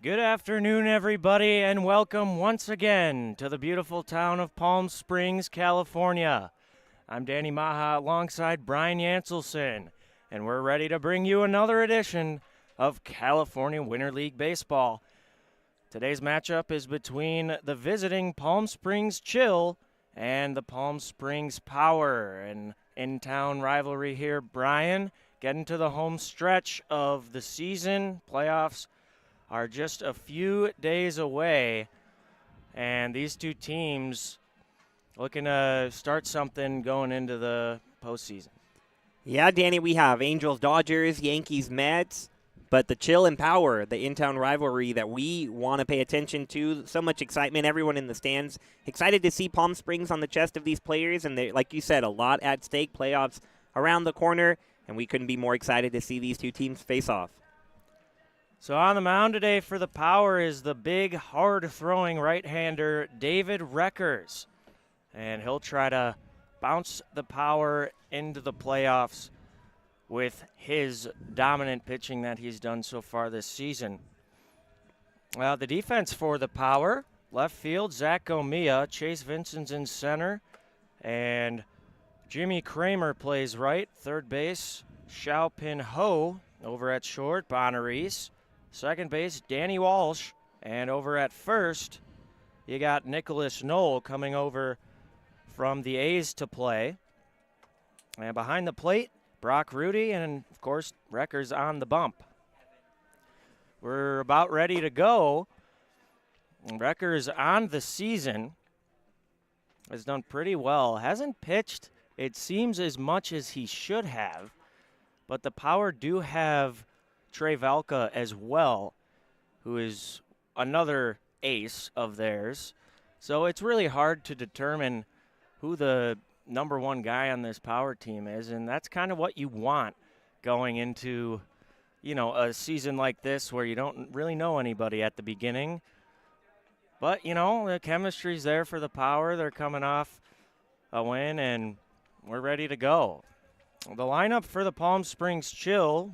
Good afternoon, everybody, and welcome once again to the beautiful town of Palm Springs, California. I'm Danny Maha alongside Brian Yanselson, and we're ready to bring you another edition of California Winter League Baseball. Today's matchup is between the visiting Palm Springs Chill and the Palm Springs Power, an in-town rivalry here. Brian, getting to the home stretch of the season, playoffs are just a few days away, and these two teams looking to start something going into the postseason. Yeah, Danny, we have Angels, Dodgers, Yankees, Mets, but the Chill and Power, the in-town rivalry that we want to pay attention to. So much excitement, everyone in the stands excited to see Palm Springs on the chest of these players, and like you said, a lot at stake, playoffs around the corner, and we couldn't be more excited to see these two teams face off. So on the mound today for the Power is the big, hard-throwing right-hander David Reckers. And he'll try to bounce the Power into the playoffs with his dominant pitching that he's done so far this season. Well, the defense for the Power, left field, Zach Gomia, Chase Vincent's in center, and Jimmy Kramer plays right. Third base, Xiaopin Ho over at short, Bonaris. Second base, Danny Walsh. And over at first, you got Nicholas Knoll coming over from the A's to play. And behind the plate, Brock Rudy, and of course, Reckers on the bump. We're about ready to go. Reckers on the season has done pretty well. Hasn't pitched, it seems, as much as he should have. But the Power do have Trey Valka as well, who is another ace of theirs. So it's really hard to determine who the number one guy on this Power team is, and that's kind of what you want going into, a season like this where you don't really know anybody at the beginning. But, the chemistry's there for the Power. They're coming off a win, and we're ready to go. The lineup for the Palm Springs Chill,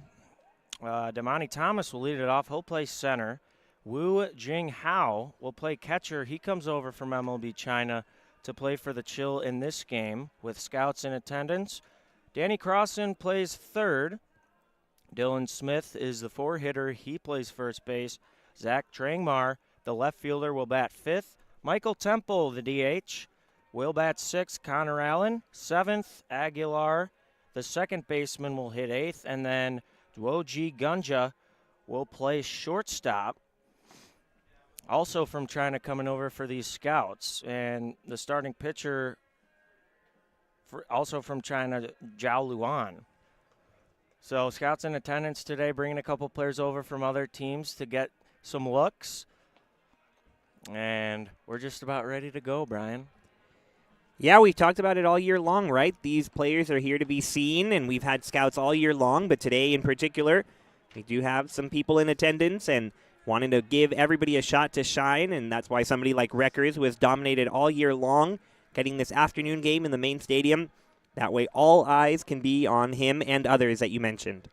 Damani Thomas will lead it off. He'll play center. Wu Jing Hao will play catcher. He comes over from MLB China to play for the Chill in this game with scouts in attendance. Danny Crossan plays third. Dylan Smith is the four-hitter. He plays first base. Zach Trangmar, the left fielder, will bat fifth. Michael Temple, the DH, will bat sixth. Connor Allen, seventh. Aguilar, the second baseman, will hit eighth. And then Duoji Gunja will play shortstop. Also from China coming over for these scouts. And the starting pitcher, also from China, Zhao Luan. So scouts in attendance today, bringing a couple players over from other teams to get some looks. And we're just about ready to go, Brian. Yeah, we've talked about it all year long, right? These players are here to be seen, and we've had scouts all year long, but today in particular, we do have some people in attendance and wanting to give everybody a shot to shine, and that's why somebody like Reckers was dominated all year long, getting this afternoon game in the main stadium. That way all eyes can be on him and others that you mentioned.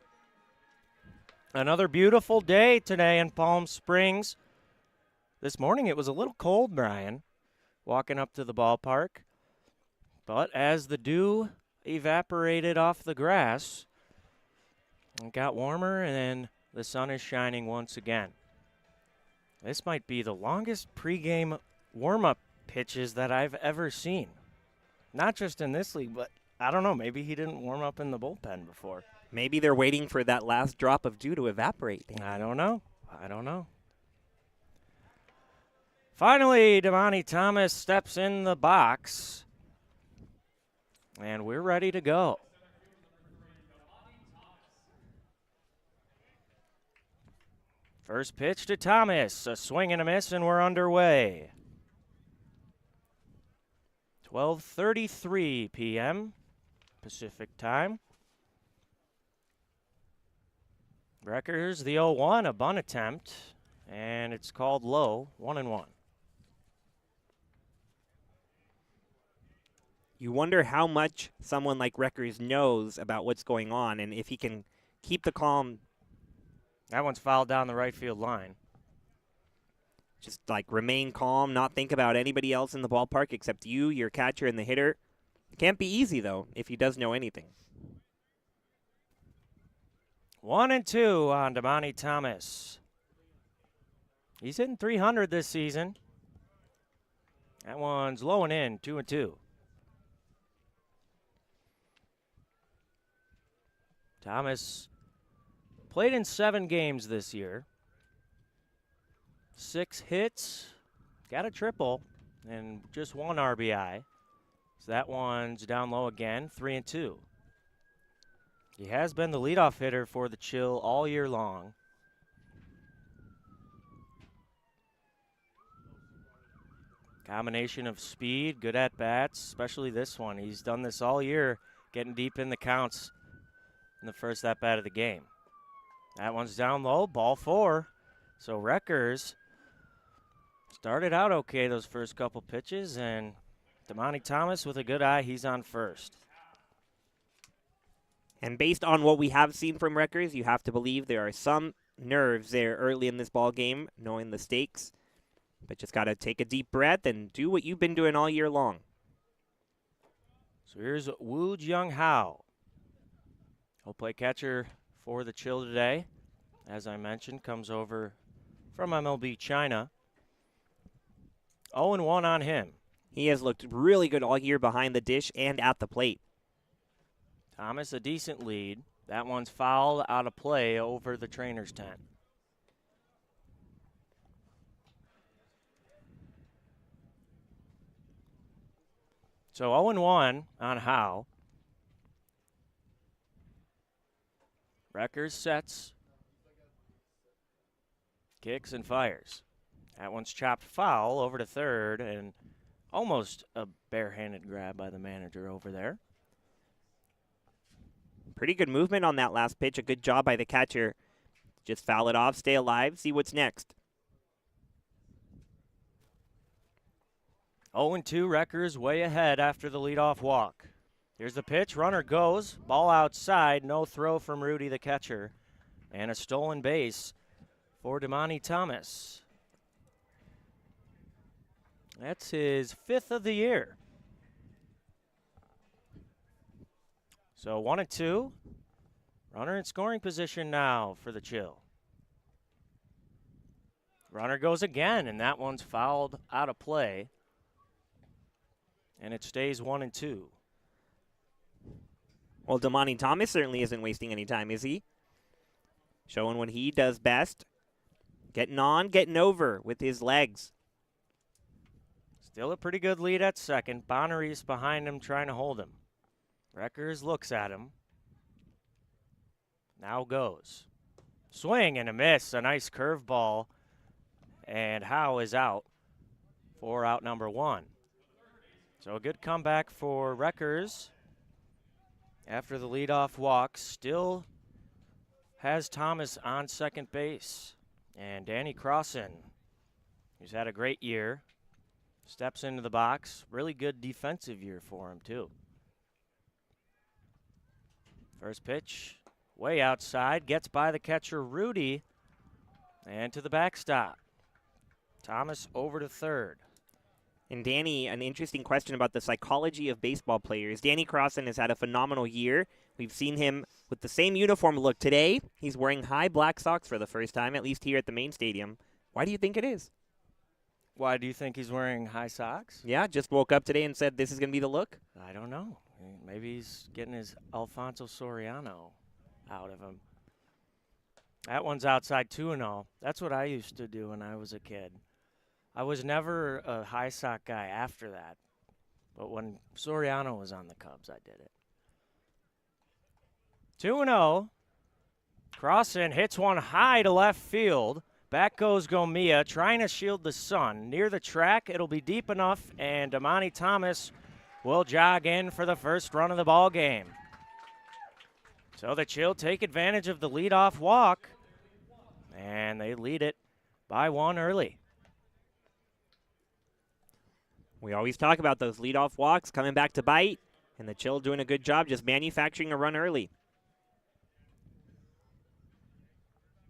Another beautiful day today in Palm Springs. This morning it was a little cold, Brian, walking up to the ballpark. But as the dew evaporated off the grass, it got warmer, and then the sun is shining once again. This might be the longest pregame warm-up pitches that I've ever seen. Not just in this league, but I don't know, maybe he didn't warm up in the bullpen before. Maybe they're waiting for that last drop of dew to evaporate. I don't know. Finally, Damani Thomas steps in the box. And we're ready to go. First pitch to Thomas. A swing and a miss, and we're underway. 12:33 p.m. Pacific time. Reckers, the 0-1, a bunt attempt, and it's called low, 1-1. You wonder how much someone like Reckers knows about what's going on, and if he can keep the calm. That one's fouled down the right field line. just like remain calm, not think about anybody else in the ballpark except you, your catcher, and the hitter. Can't be easy, though, if he does know anything. 1-2 on Damani Thomas. He's hitting .300 this season. That one's low and in, 2-2. Thomas played in 7 games this year. 6 hits, got a triple, and just 1 RBI. So that one's down low again, 3-2. He has been the leadoff hitter for the Chill all year long. Combination of speed, good at bats, especially this one. He's done this all year, getting deep in the counts in the first at bat of the game. That one's down low, ball 4. So Reckers started out okay those first couple pitches, and Damani Thomas with a good eye, he's on first. And based on what we have seen from Reckers, you have to believe there are some nerves there early in this ball game, knowing the stakes. But just got to take a deep breath and do what you've been doing all year long. So here's Woo Jung Hao. He'll play catcher for the Chill today. As I mentioned, comes over from MLB China. 0-1 on him. He has looked really good all year behind the dish and at the plate. Thomas, a decent lead. That one's fouled out of play over the trainer's tent. So 0-1 on Howe. Reckers sets. Kicks and fires. That one's chopped foul over to third, and almost a barehanded grab by the manager over there. Pretty good movement on that last pitch. A good job by the catcher. Just foul it off, stay alive, see what's next. 0-2, Reckers way ahead after the leadoff walk. Here's the pitch, runner goes, ball outside, no throw from Rudy the catcher, and a stolen base for Damani Thomas. That's his 5th of the year. So 1-2, runner in scoring position now for the Chill. Runner goes again, and that one's fouled out of play. And it stays 1-2. Well, Damani Thomas certainly isn't wasting any time, is he? Showing what he does best. Getting on, getting over with his legs. Still a pretty good lead at second. Bonnery's behind him trying to hold him. Reckers looks at him. Now goes. Swing and a miss. A nice curveball. And Howe is out for out number 1. So a good comeback for Reckers after the leadoff walk. Still has Thomas on second base. And Danny Crossan, who's had a great year, steps into the box. Really good defensive year for him, too. First pitch, way outside, gets by the catcher Rudy, and to the backstop. Thomas over to third. And Danny, an interesting question about the psychology of baseball players. Danny Crossan has had a phenomenal year. We've seen him with the same uniform look today. He's wearing high black socks for the first time, at least here at the main stadium. Why do you think it is? Why do you think he's wearing high socks? Yeah, just woke up today and said this is going to be the look. I don't know. Maybe he's getting his Alfonso Soriano out of him. That one's outside 2-0. That's what I used to do when I was a kid. I was never a high sock guy after that. But when Soriano was on the Cubs, I did it. 2-0. Crossan hits one high to left field. Back goes Gomia, trying to shield the sun. Near the track, it'll be deep enough, and Damani Thomas will jog in for the first run of the ball game. So the Chill take advantage of the leadoff walk, and they lead it by 1 early. We always talk about those leadoff walks coming back to bite, and the Chill doing a good job just manufacturing a run early.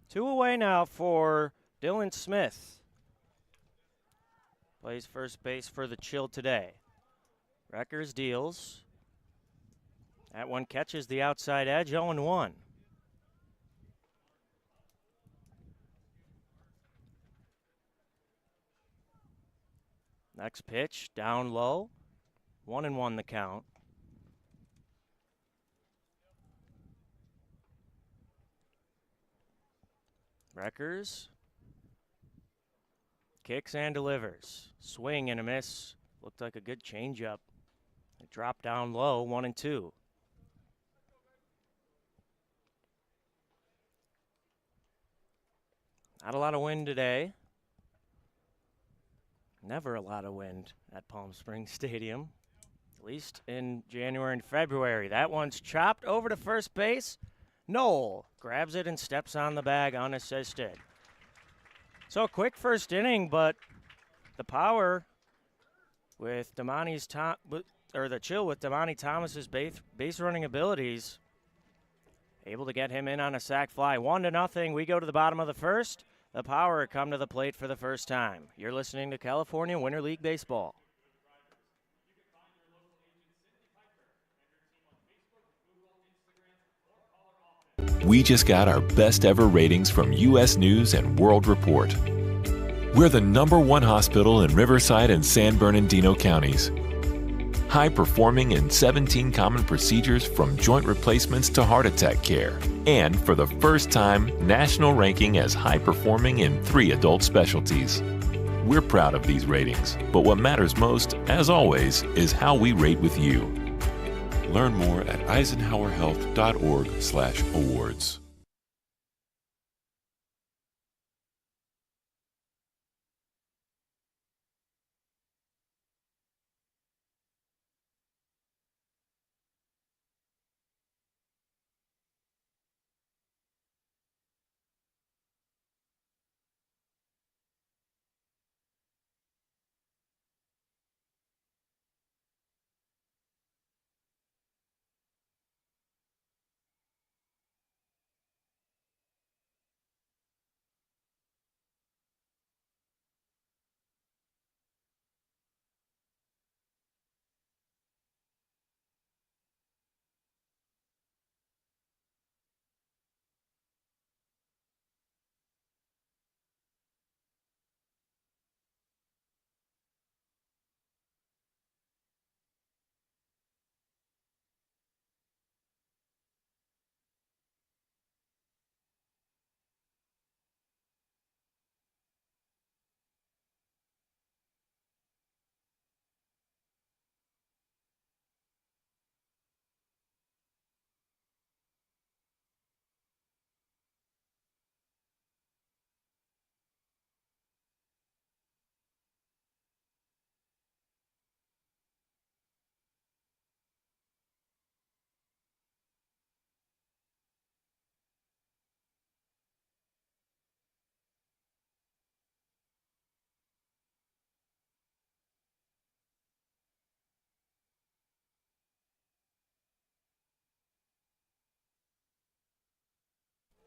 2 away now for Dylan Smith. plays first base for the Chill today. Reckers deals. That one catches the outside edge, 0-1. Next pitch, down low. 1-1 the count. Reckers kicks and delivers. Swing and a miss. Looked like a good changeup. It dropped down low, 1-2. Not a lot of wind today. Never a lot of wind at Palm Springs Stadium, at least in January and February. That one's chopped over to first base. Knoll grabs it and steps on the bag unassisted. So a quick first inning, but the Power with the Chill with Damani Thomas's base running abilities, able to get him in on a sac fly. 1-0. We go to the bottom of the first. The Power come to the plate for the first time. You're listening to California Winter League Baseball. We just got our best ever ratings from U.S. News and World Report. We're the #1 hospital in Riverside and San Bernardino counties. High performing in 17 common procedures from joint replacements to heart attack care. And for the first time, national ranking as high performing in 3 adult specialties. We're proud of these ratings, but what matters most, as always, is how we rate with you. Learn more at eisenhowerhealth.org/awards.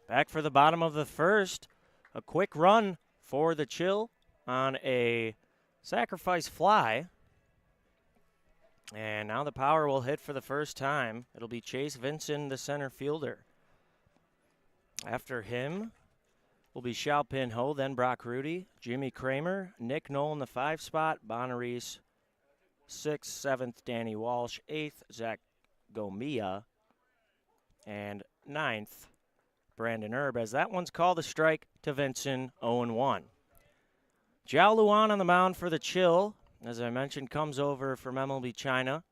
Back for the bottom of the first. A quick run for the Chill on a sacrifice fly. And now the Power will hit for the first time. It'll be Chase Vinson, the center fielder. After him will be Xiaopin Ho, then Brock Rudy, Jimmy Kramer, Nick Knoll in the 5 spot, Bonaris 6th, 7th, Danny Walsh, 8th, Zach Gomia, and 9th, Brandon Erb, as that one's called a strike to Vinson, 0-1. Jiao Luan on the mound for the Chill, as I mentioned, comes over from MLB China.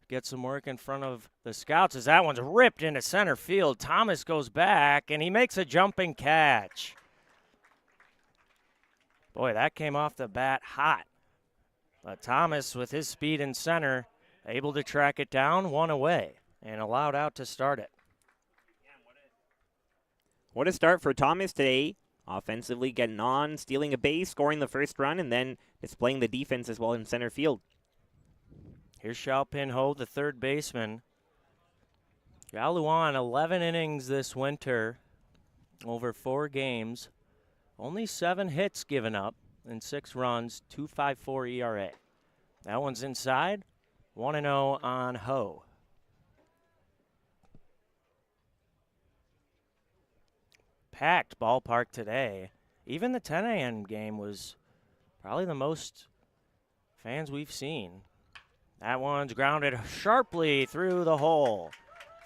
Gets some work in front of the scouts as that one's ripped into center field. Thomas goes back, and he makes a jumping catch. Boy, that came off the bat hot. But Thomas, with his speed in center, able to track it down, one away, and allowed out to start it. What a start for Thomas today. Offensively getting on, stealing a base, scoring the first run, and then displaying the defense as well in center field. Here's Xiaopin Ho, the third baseman. Jiao Luan, 11 innings this winter, over 4 games. Only 7 hits given up. and 6 runs, 2.54 ERA. That one's inside, 1-0 on Ho. Packed ballpark today. Even the 10 a.m. game was probably the most fans we've seen. That one's grounded sharply through the hole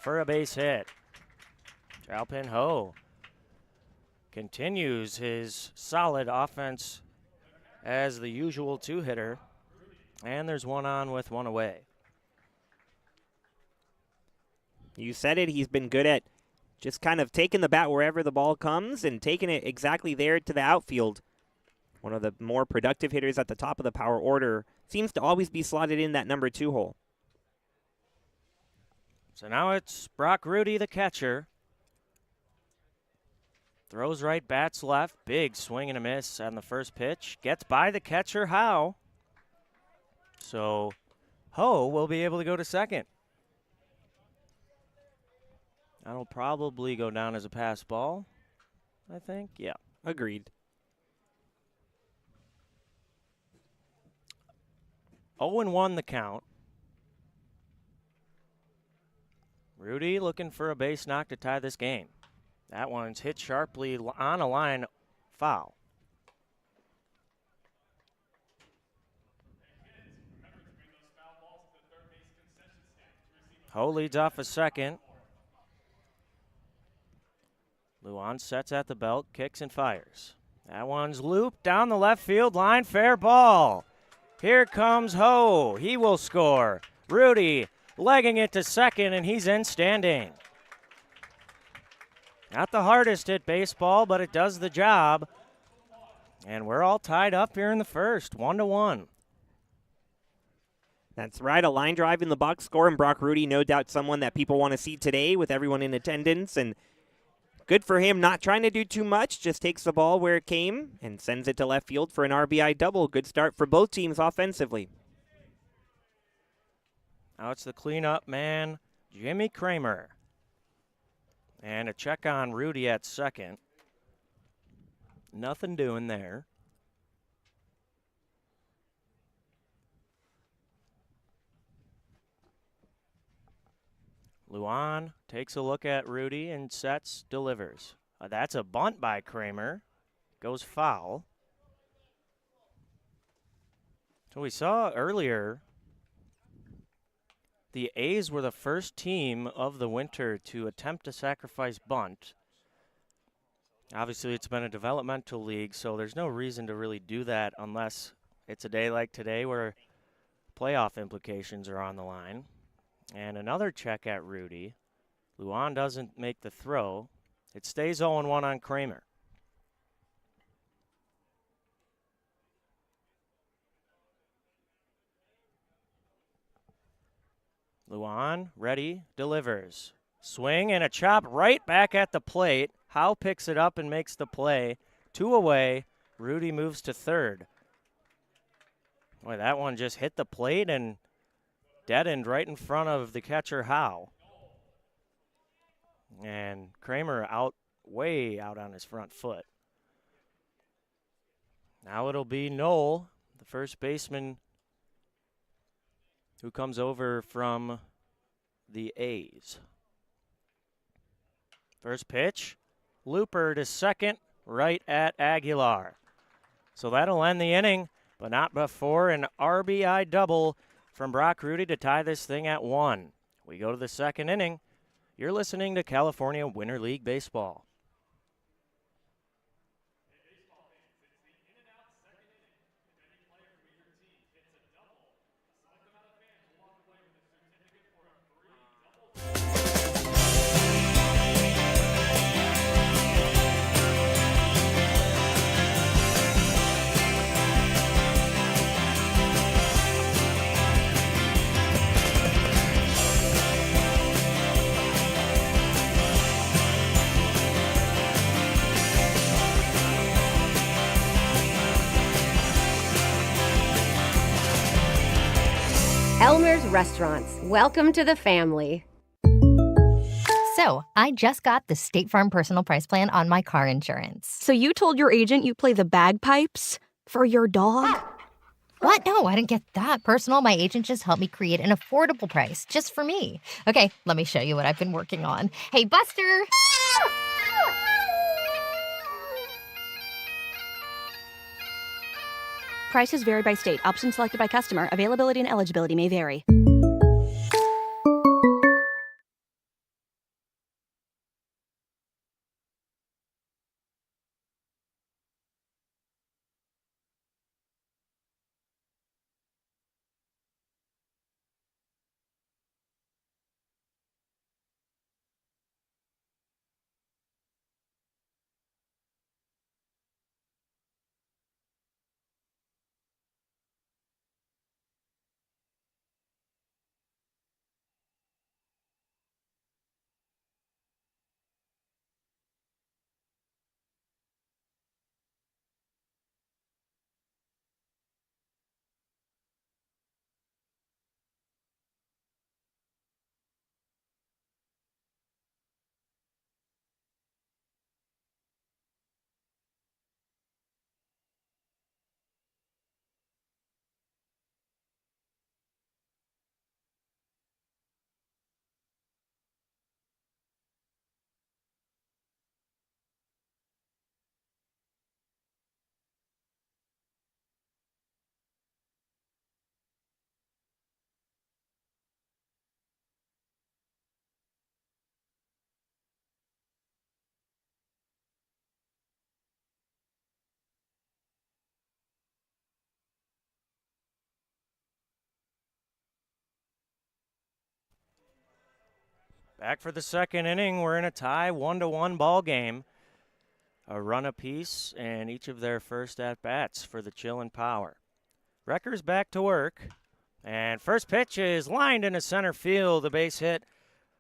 for a base hit. Jalpin Ho continues his solid offense as the usual 2-hitter. And there's 1 on with 1 away. You said it, he's been good at just kind of taking the bat wherever the ball comes and taking it exactly there to the outfield. One of the more productive hitters at the top of the power order. Seems to always be slotted in that number 2 hole. So now it's Brock Rudy, the catcher. Throws right, bats left. Big swing and a miss on the first pitch. Gets by the catcher, Howe. So Ho will be able to go to second. That'll probably go down as a pass ball, I think. Yeah. Agreed. 0-1 the count. Rudy looking for a base knock to tie this game. That one's hit sharply on a line, foul. Ho leads off a second. Luan sets at the belt, kicks and fires. That one's looped down the left field line, fair ball. Here comes Ho. He will score. Rudy legging it to second, and he's in standing. Not the hardest hit baseball, but it does the job. And we're all tied up here in the first, 1-1. That's right, a line drive in the box score, and Brock Rudy, no doubt someone that people want to see today with everyone in attendance, and good for him, not trying to do too much, just takes the ball where it came and sends it to left field for an RBI double. Good start for both teams offensively. Now it's the cleanup man, Jimmy Kramer. And a check on Rudy at second. Nothing doing there. Luan takes a look at Rudy and sets, delivers. That's a bunt by Kramer. Goes foul. So we saw earlier, the A's were the first team of the winter to attempt a sacrifice bunt. Obviously, it's been a developmental league, so there's no reason to really do that unless it's a day like today where playoff implications are on the line. And another check at Rudy. Luan doesn't make the throw. It stays 0-1 on Kramer. Luan, ready, delivers. Swing and a chop right back at the plate. Howe picks it up and makes the play. 2 away. Rudy moves to third. Boy, that one just hit the plate and deadened right in front of the catcher, Howe. And Kramer way out on his front foot. Now it'll be Knoll, the first baseman who comes over from the A's. First pitch, looper to second, right at Aguilar. So that'll end the inning, but not before an RBI double from Brock Rudy to tie this thing at 1. We go to the second inning. You're listening to California Winter League Baseball. Elmer's Restaurants. Welcome to the family. So, I just got the State Farm Personal Price Plan on my car insurance. So you told your agent you play the bagpipes? For your dog? What? No, I didn't get that personal. My agent just helped me create an affordable price just for me. Okay, let me show you what I've been working on. Hey, Buster! Prices vary by state. Options selected by customer. Availability and eligibility may vary. Back for the second inning. We're in a tie, 1-1 ball game. A run apiece and each of their first at-bats for the Chillin' Power. Wrecker's back to work. And first pitch is lined into center field. A base hit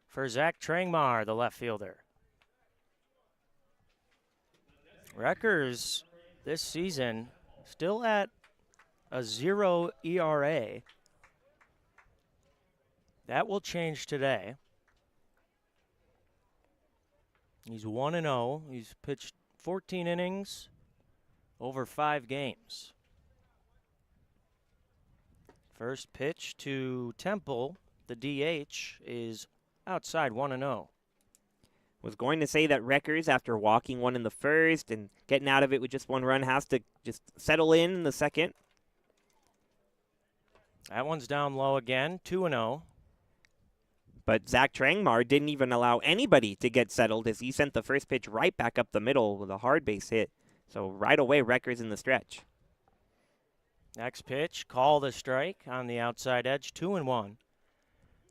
for Zach Trangmar, the left fielder. Wreckers this season still at a 0 ERA. That will change today. He's 1-0. He's pitched 14 innings over 5 games. First pitch to Temple, the DH, is outside 1-0. Was going to say that Wreckers, after walking one in the first and getting out of it with just one run, has to just settle in the second. That one's down low again, 2-0. But Zach Trangmar didn't even allow anybody to get settled as he sent the first pitch right back up the middle with a hard base hit. So right away, Wreckers in the stretch. Next pitch, called a strike on the outside edge, 2-1.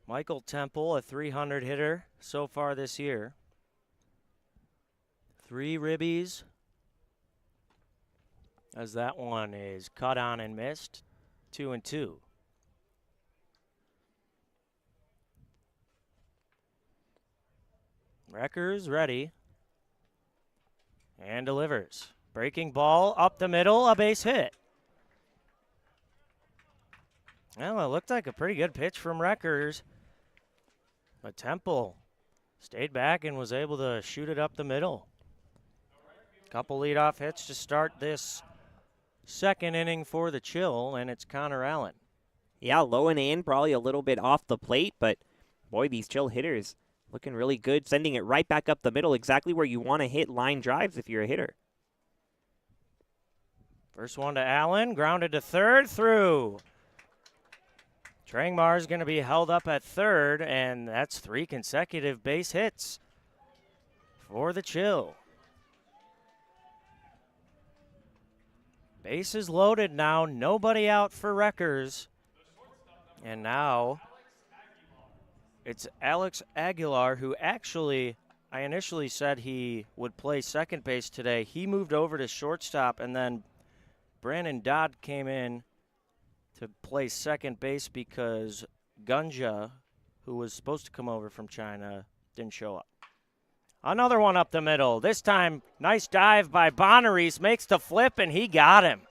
Michael Temple, a 300 hitter so far this year. 3 ribbies, as that one is cut on and missed, 2-2. Wreckers ready. And delivers. Breaking ball up the middle, a base hit. Well, it looked like a pretty good pitch from Wreckers. But Temple stayed back and was able to shoot it up the middle. Couple leadoff hits to start this second inning for the Chill, and it's Connor Allen. Yeah, low and in, probably a little bit off the plate, but boy, these Chill hitters looking really good, sending it right back up the middle, exactly where you want to hit line drives if you're a hitter. First one to Allen, grounded to third, through. Trangmar's going to be held up at third, and that's 3 consecutive base hits for the Chill. Bases loaded now, nobody out for Wreckers. And now it's Alex Aguilar, who actually, I initially said he would play second base today. He moved over to shortstop, and then Brandon Dodd came in to play second base because Gunja, who was supposed to come over from China, didn't show up. Another one up the middle. This time, nice dive by Bonaris, makes the flip, and he got him.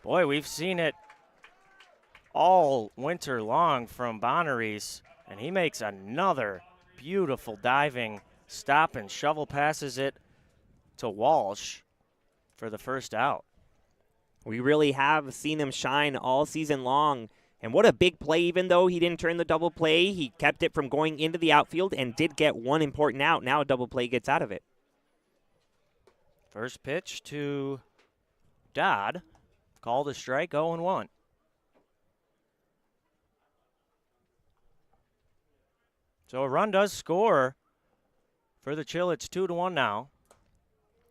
Boy, we've seen it all winter long from Bonaris, and he makes another beautiful diving stop and shovel passes it to Walsh for the first out. We really have seen him shine all season long. And what a big play, even though he didn't turn the double play. He kept it from going into the outfield and did get one important out. Now a double play gets out of it. First pitch to Dodd. Called a strike, 0-1. So a run does score for the Chill. It's 2-1 now.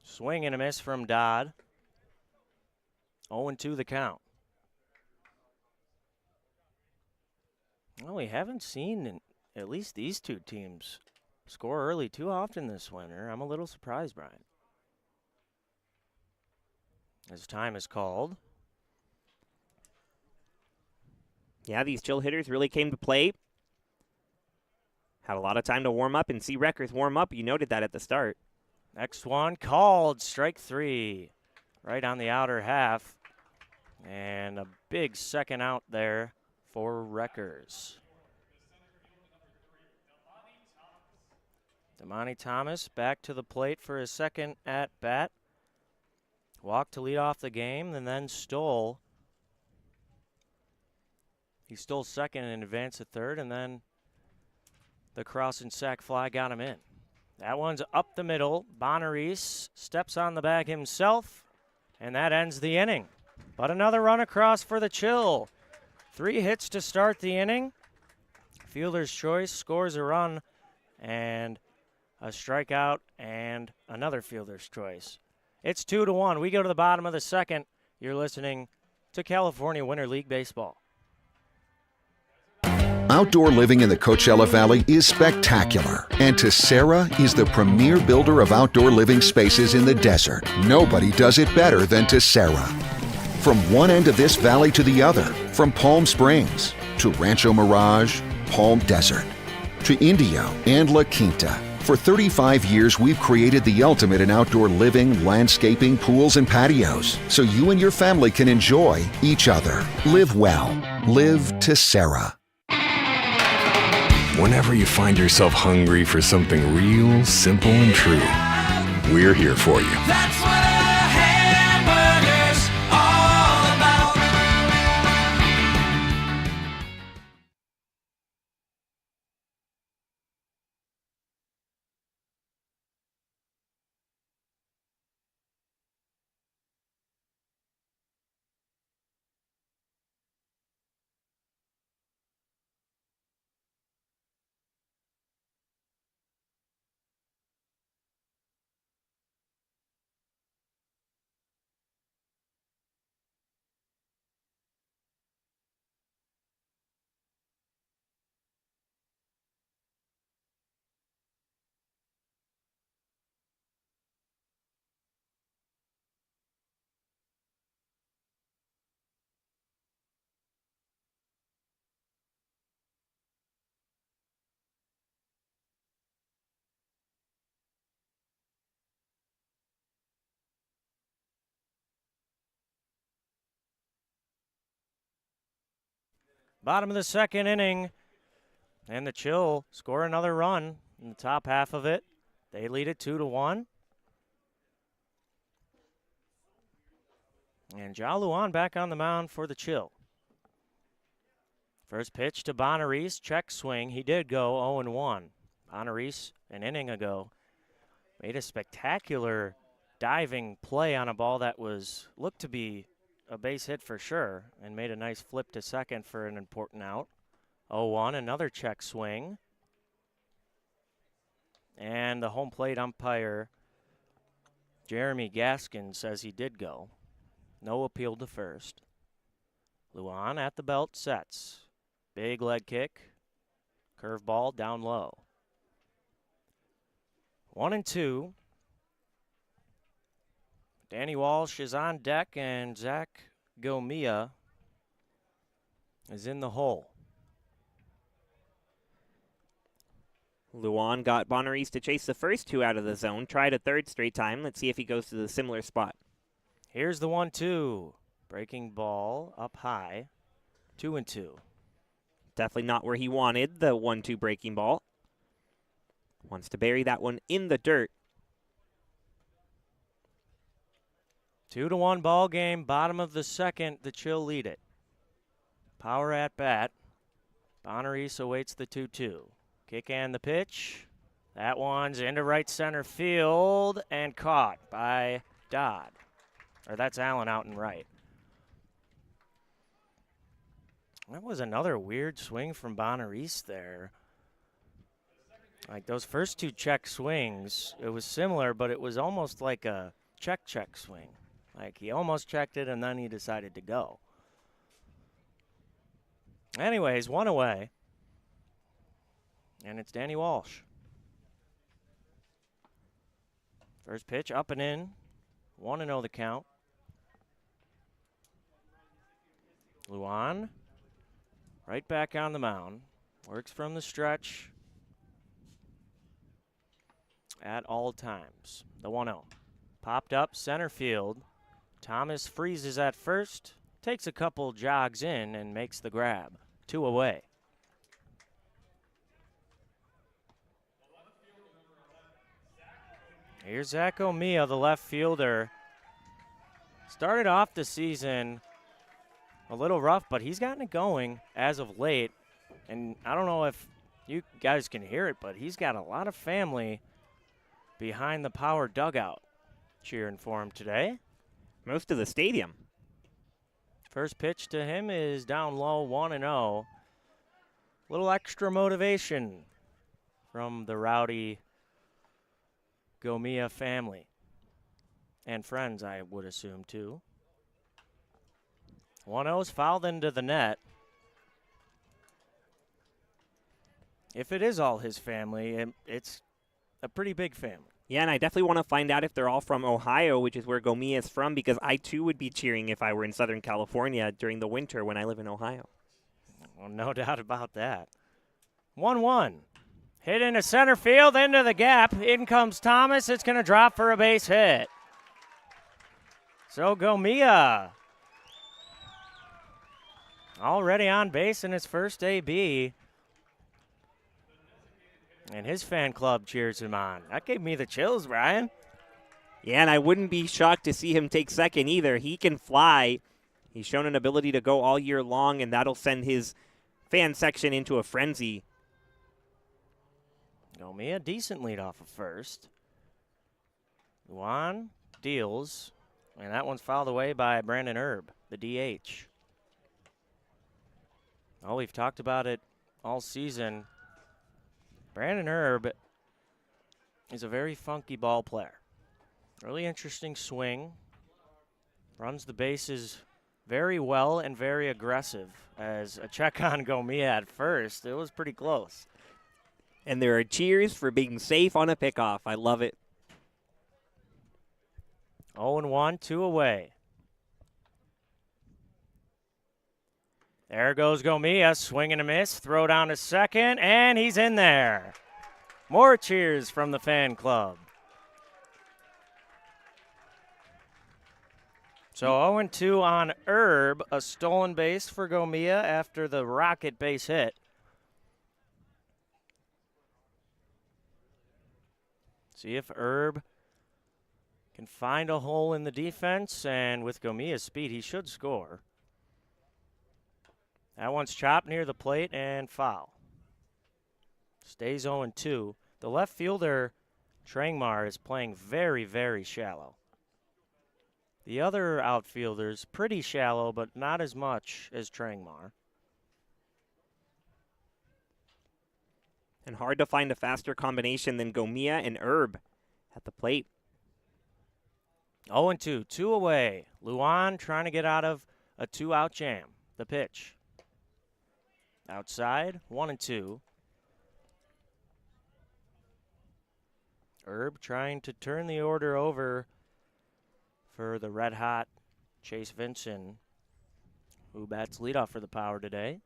Swing and a miss from Dodd. 0-2 the count. Well, we haven't seen at least these two teams score early too often this winter. I'm a little surprised, Brian. As time is called. Yeah, these Chill hitters really came to play. Had a lot of time to warm up and see Reckers warm up. You noted that at the start. Next one called, strike 3. Right on the outer half. And a big second out there for Reckers. Damani Thomas back to the plate for his second at bat. Walked to lead off the game and then stole. He stole second and advanced to third, and then the cross and sac fly got him in. That one's up the middle. Bonaris steps on the bag himself, and that ends the inning. But another run across for the Chill. 3 hits to start the inning. Fielder's choice scores a run and a strikeout and another fielder's choice. It's 2-1. We go to the bottom of the second. You're listening to California Winter League Baseball. Outdoor living in the Coachella Valley is spectacular, and Tessera is the premier builder of outdoor living spaces in the desert. Nobody does it better than Tessera. From one end of this valley to the other, from Palm Springs to Rancho Mirage, Palm Desert, to Indio and La Quinta. For 35 years, we've created the ultimate in outdoor living, landscaping, pools, and patios, so you and your family can enjoy each other. Live well. Live Tessera. Whenever you find yourself hungry for something real, simple, and true, we're here for you. That's what a hamburger's all about. Bottom of the second inning, and the Chill score another run in the top half of it. They lead it 2-1. And Ja Luan back on the mound for the Chill. First pitch to Bonaris, check swing. He did go 0-1. Bonaris, an inning ago, made a spectacular diving play on a ball that looked to be a base hit for sure, and made a nice flip to second for an important out. 0-1, another check swing. And the home plate umpire, Jeremy Gaskin, says he did go. No appeal to first. Luan at the belt, sets. Big leg kick. Curveball down low. 1-2. Danny Walsh is on deck, and Zach Gomia is in the hole. Luan got Bonaris to chase the first 2 out of the zone. Tried a third straight time. Let's see if he goes to the similar spot. Here's the 1-2. Breaking ball up high. 2-2. Definitely not where he wanted, the 1-2 breaking ball. Wants to bury that one in the dirt. 2-1 ball game, bottom of the second. The Chill lead it. Power at bat. Bonarise awaits the 2-2. Kick and the pitch. That one's into right center field and caught by Dodd. Or that's Allen out and right. That was another weird swing from Bonarise there. Like those first two check swings, it was similar, but it was almost like a check swing. Like he almost checked it and then he decided to go. Anyways, one away. And it's Danny Walsh. First pitch up and in. 1-0 the count. Luan right back on the mound. Works from the stretch at all times. The 1-0. Popped up center field. Thomas freezes at first. Takes a couple jogs in and makes the grab. 2 away. Here's Zach Omia, the left fielder. Started off the season a little rough, but he's gotten it going as of late. And I don't know if you guys can hear it, but he's got a lot of family behind the Power dugout cheering for him today. Most of the stadium. First pitch to him is down low, 1-0. Little extra motivation from the rowdy Gomia family. And friends, I would assume, too. 1-0's fouled into the net. If it is all his family, it's a pretty big family. Yeah, and I definitely want to find out if they're all from Ohio, which is where Gomia is from, because I, too, would be cheering if I were in Southern California during the winter when I live in Ohio. Well, no doubt about that. 1-1. Hit into center field, into the gap. In comes Thomas. It's going to drop for a base hit. So Gomia already on base in his first AB. And his fan club cheers him on. That gave me the chills, Brian. Yeah, and I wouldn't be shocked to see him take second either. He can fly. He's shown an ability to go all year long, and that'll send his fan section into a frenzy. Gomia, decent lead off of first. Luan deals, and that one's fouled away by Brandon Erb, the DH. Oh, we've talked about it all season. Brandon Erb is a very funky ball player. Really interesting swing. Runs the bases very well and very aggressive. As a check on Gomia at first, it was pretty close. And there are cheers for being safe on a pickoff. I love it. 0-1, 2 away. There goes Gomia, swing and a miss, throw down to second, and he's in there. More cheers from the fan club. So 0-2 on Erb, a stolen base for Gomia after the rocket base hit. See if Erb can find a hole in the defense, and with Gomia's speed, he should score. That one's chopped near the plate and foul. Stays 0-2. The left fielder, Trangmar, is playing very, very shallow. The other outfielders, pretty shallow, but not as much as Trangmar. And hard to find a faster combination than Gomia and Erb at the plate. 0-2, 2 away. Luan trying to get out of a 2-out jam. The pitch. Outside, 1-2. Erb trying to turn the order over for the red-hot Chase Vinson, who bats leadoff for the Power today.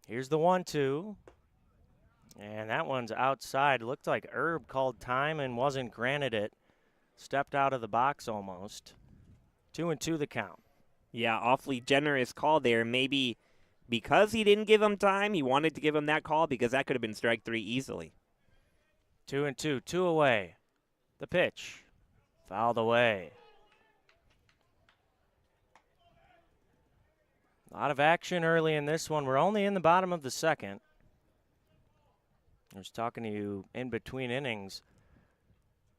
Here's the 1-2. And that one's outside. Looked like Erb called time and wasn't granted it. Stepped out of the box almost. 2-2 the count. Yeah, awfully generous call there. Maybe because he didn't give him time, he wanted to give him that call because that could have been strike 3 easily. 2-2, 2 away. The pitch. Fouled away. A lot of action early in this one. We're only in the bottom of the second. I was talking to you in between innings.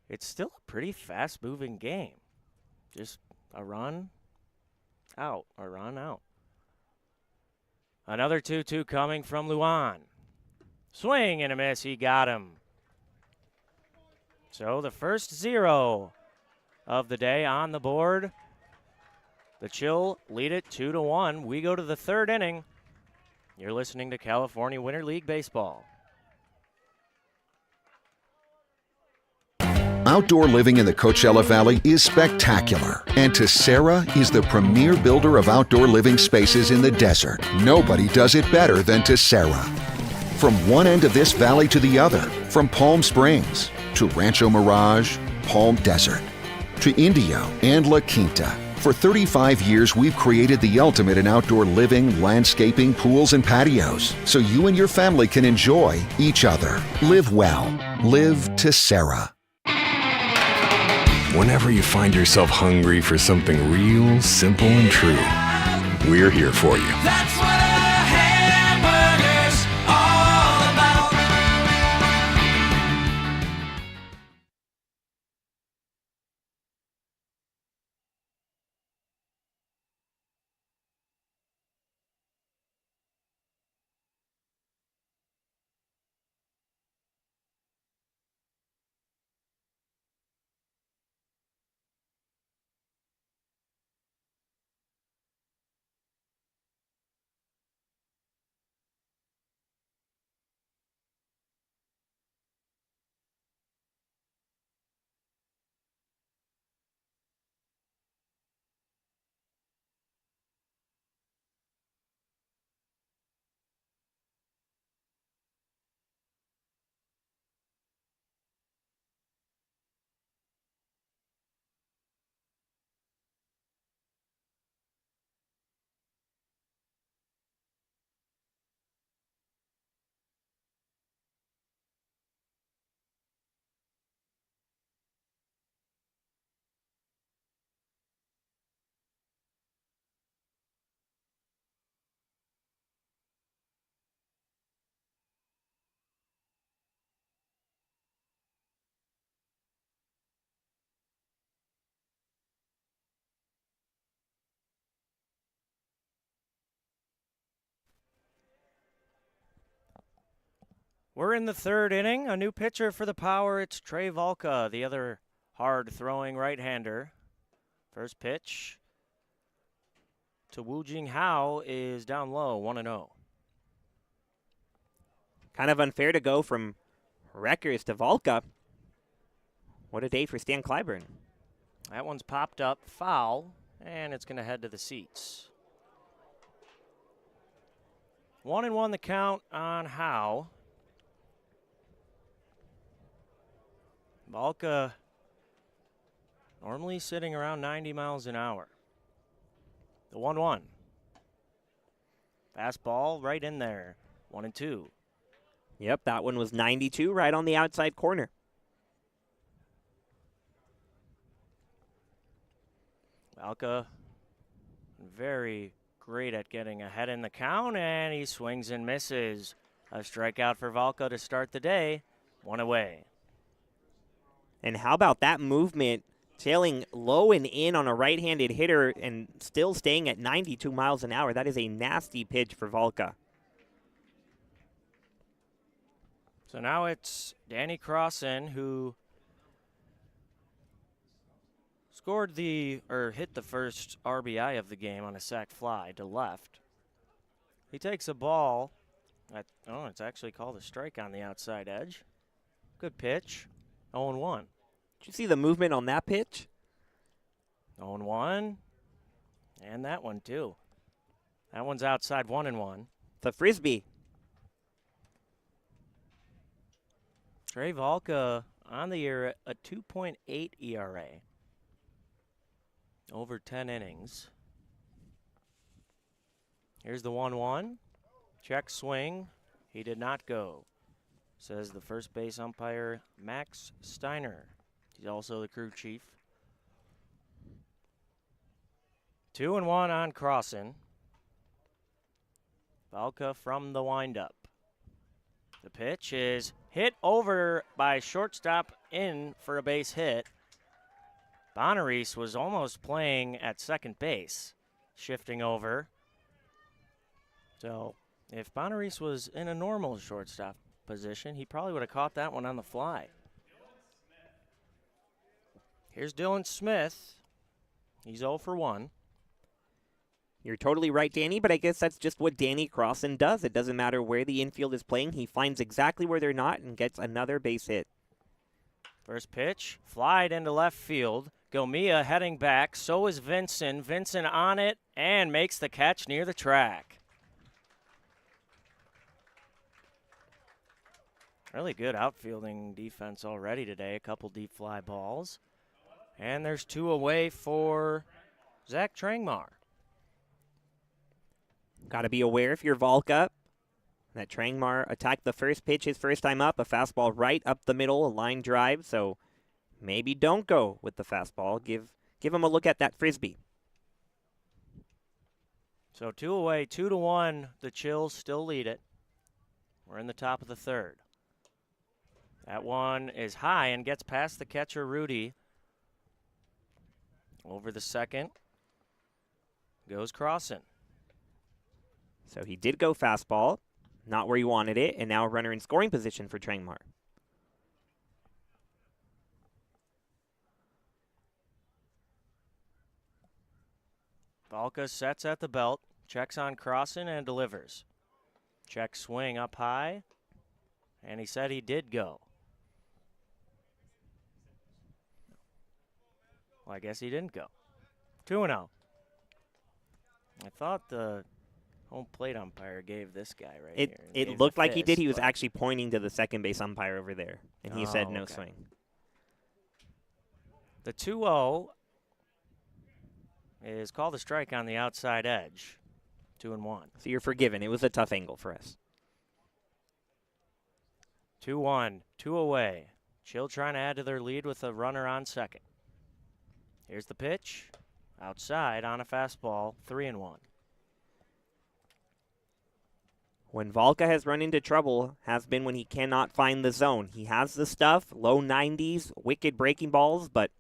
It's still a pretty fast-moving game. Just a run out, a run out. Another 2-2 coming from Luan. Swing and a miss. He got him. So the first 0 of the day on the board. The Chill lead it 2-1. We go to the third inning. You're listening to California Winter League Baseball. Outdoor living in the Coachella Valley is spectacular, and Tessera is the premier builder of outdoor living spaces in the desert. Nobody does it better than Tessera. From one end of this valley to the other, from Palm Springs to Rancho Mirage, Palm Desert, to Indio and La Quinta. For 35 years, we've created the ultimate in outdoor living, landscaping, pools, and patios, so you and your family can enjoy each other. Live well. Live Tessera. Whenever you find yourself hungry for something real, simple, and true, we're here for you. That's what a hamburger's all about. We're in the third inning. A new pitcher for the Power. It's Trey Valka, the other hard-throwing right-hander. First pitch to Wu Jing Hao is down low, 1-0. Kind of unfair to go from Wreckers to Valka. What a day for Stan Clyburn. That one's popped up, foul, and it's going to head to the seats. 1-1 the count on Howe. Valka normally sitting around 90 miles an hour. The 1-1. Fastball right in there. 1-2. Yep, that one was 92 right on the outside corner. Valka very great at getting ahead in the count, and he swings and misses. A strikeout for Valka to start the day. One away. And how about that movement, tailing low and in on a right-handed hitter and still staying at 92 miles an hour? That is a nasty pitch for Valka. So now it's Danny Crossan who hit the first RBI of the game on a sac fly to left. He takes a ball. It's actually called a strike on the outside edge. Good pitch. 0-1. Did you see the movement on that pitch? 0-1. And that one, too. That one's outside 1-1. The Frisbee. Trey Valka on the year, a 2.8 ERA. Over 10 innings. Here's the 1-1. Check swing. He did not go, says the first base umpire, Max Steiner. He's also the crew chief. 2-1 on Crossan. Valka from the windup. The pitch is hit over by shortstop in for a base hit. Bonaris was almost playing at second base, shifting over. So if Bonaris was in a normal shortstop position, he probably would have caught that one on the fly. Here's Dylan Smith. He's 0 for 1. You're totally right, Danny, but I guess that's just what Danny Crossan does. It doesn't matter where the infield is playing. He finds exactly where they're not and gets another base hit. First pitch, flied into left field. Gomia heading back. So is Vincent. Vincent on it and makes the catch near the track. Really good outfielding defense already today. A couple deep fly balls. And there's 2 away for Zach Trangmar. Got to be aware if you're Valka that Trangmar attacked the first pitch his first time up, a fastball right up the middle, a line drive, so maybe don't go with the fastball. Give him a look at that frisbee. So 2 away, 2-1. The Chills still lead it. We're in the top of the third. That one is high and gets past the catcher, Rudy. Over the second goes Crossan. So he did go fastball, not where he wanted it, and now a runner in scoring position for Trangmar. Valka sets at the belt, checks on Crossan and delivers. Check swing up high, and he said he did go. Well, I guess he didn't go. 2-0. I thought the home plate umpire gave this guy right here. It looked like he did. He was actually pointing to the second base umpire over there, and he said no swing. The 2-0 is called a strike on the outside edge. 2-1. So you're forgiven. It was a tough angle for us. 2-1, 2 away. Chill trying to add to their lead with a runner on second. Here's the pitch. Outside on a fastball, 3-1. When Valka has run into trouble has been when he cannot find the zone. He has the stuff, low 90s, wicked breaking balls, but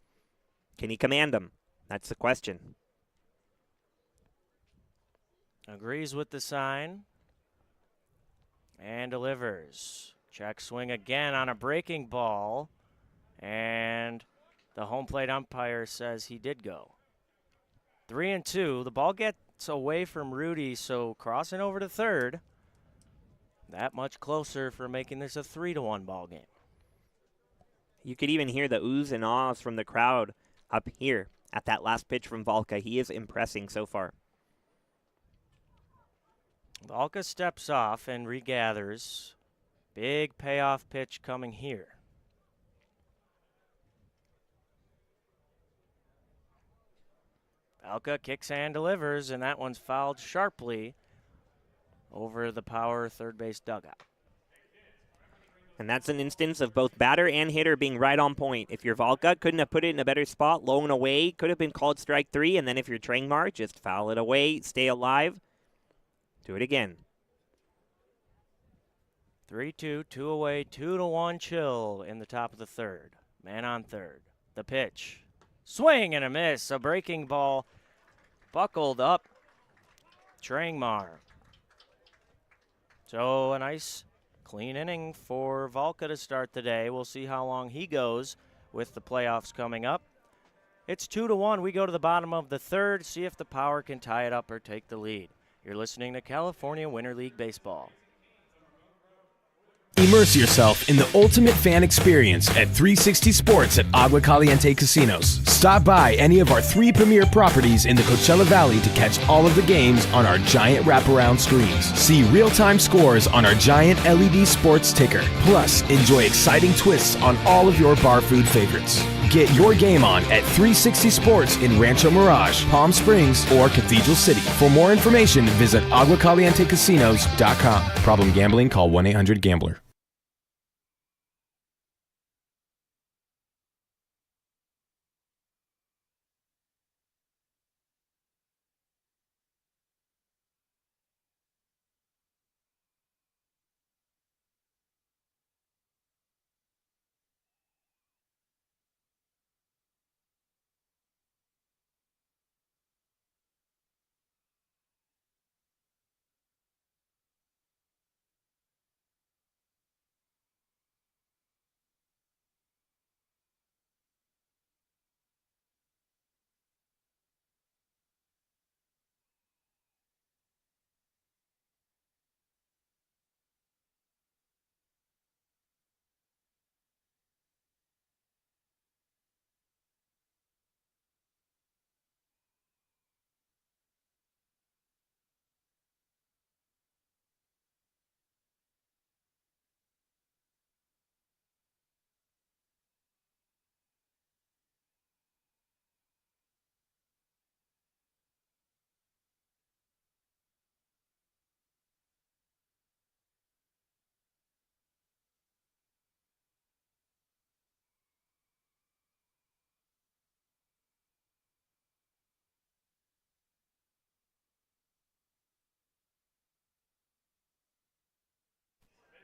can he command them? That's the question. Agrees with the sign and delivers. Check swing again on a breaking ball, and the home plate umpire says he did go. 3-2. The ball gets away from Rudy, so crossing over to third. That much closer for making this a 3-1 ball game. You could even hear the oohs and ahs from the crowd up here at that last pitch from Valka. He is impressing so far. Valka steps off and regathers. Big payoff pitch coming here. Valka kicks and delivers, and that one's fouled sharply over the power third base dugout. And that's an instance of both batter and hitter being right on point. If you're Valka, couldn't have put it in a better spot, low and away, could have been called strike 3, and then if you're Trangmar, just foul it away, stay alive, do it again. 3-2, 2 away, 2-1 Chill in the top of the third. Man on third. The pitch. Swing and a miss. A breaking ball buckled up. Trangmar. So a nice clean inning for Valka to start the day. We'll see how long he goes with the playoffs coming up. It's 2-1. We go to the bottom of the third, see if the Power can tie it up or take the lead. You're listening to California Winter League Baseball. Immerse yourself in the ultimate fan experience at 360 Sports at Agua Caliente Casinos. Stop by any of our 3 premier properties in the Coachella Valley to catch all of the games on our giant wraparound screens. See real-time scores on our giant LED sports ticker. Plus, enjoy exciting twists on all of your bar food favorites. Get your game on at 360 Sports in Rancho Mirage, Palm Springs, or Cathedral City. For more information, visit aguacalientecasinos.com. Problem gambling? Call 1-800-GAMBLER.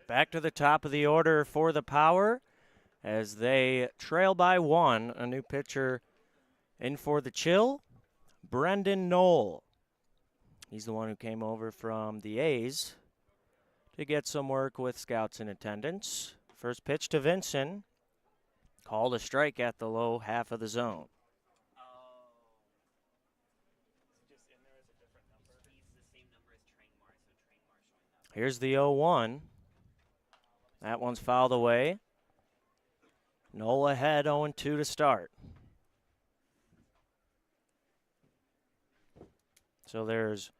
Back to the top of the order for the Power as they trail by 1. A new pitcher in for the Chill, Brendan Knoll. He's the one who came over from the A's to get some work with scouts in attendance. First pitch to Vincent. Called a strike at the low half of the zone. Here's the 0-1. That one's fouled away. Knoll ahead, 0-2 to start. So there's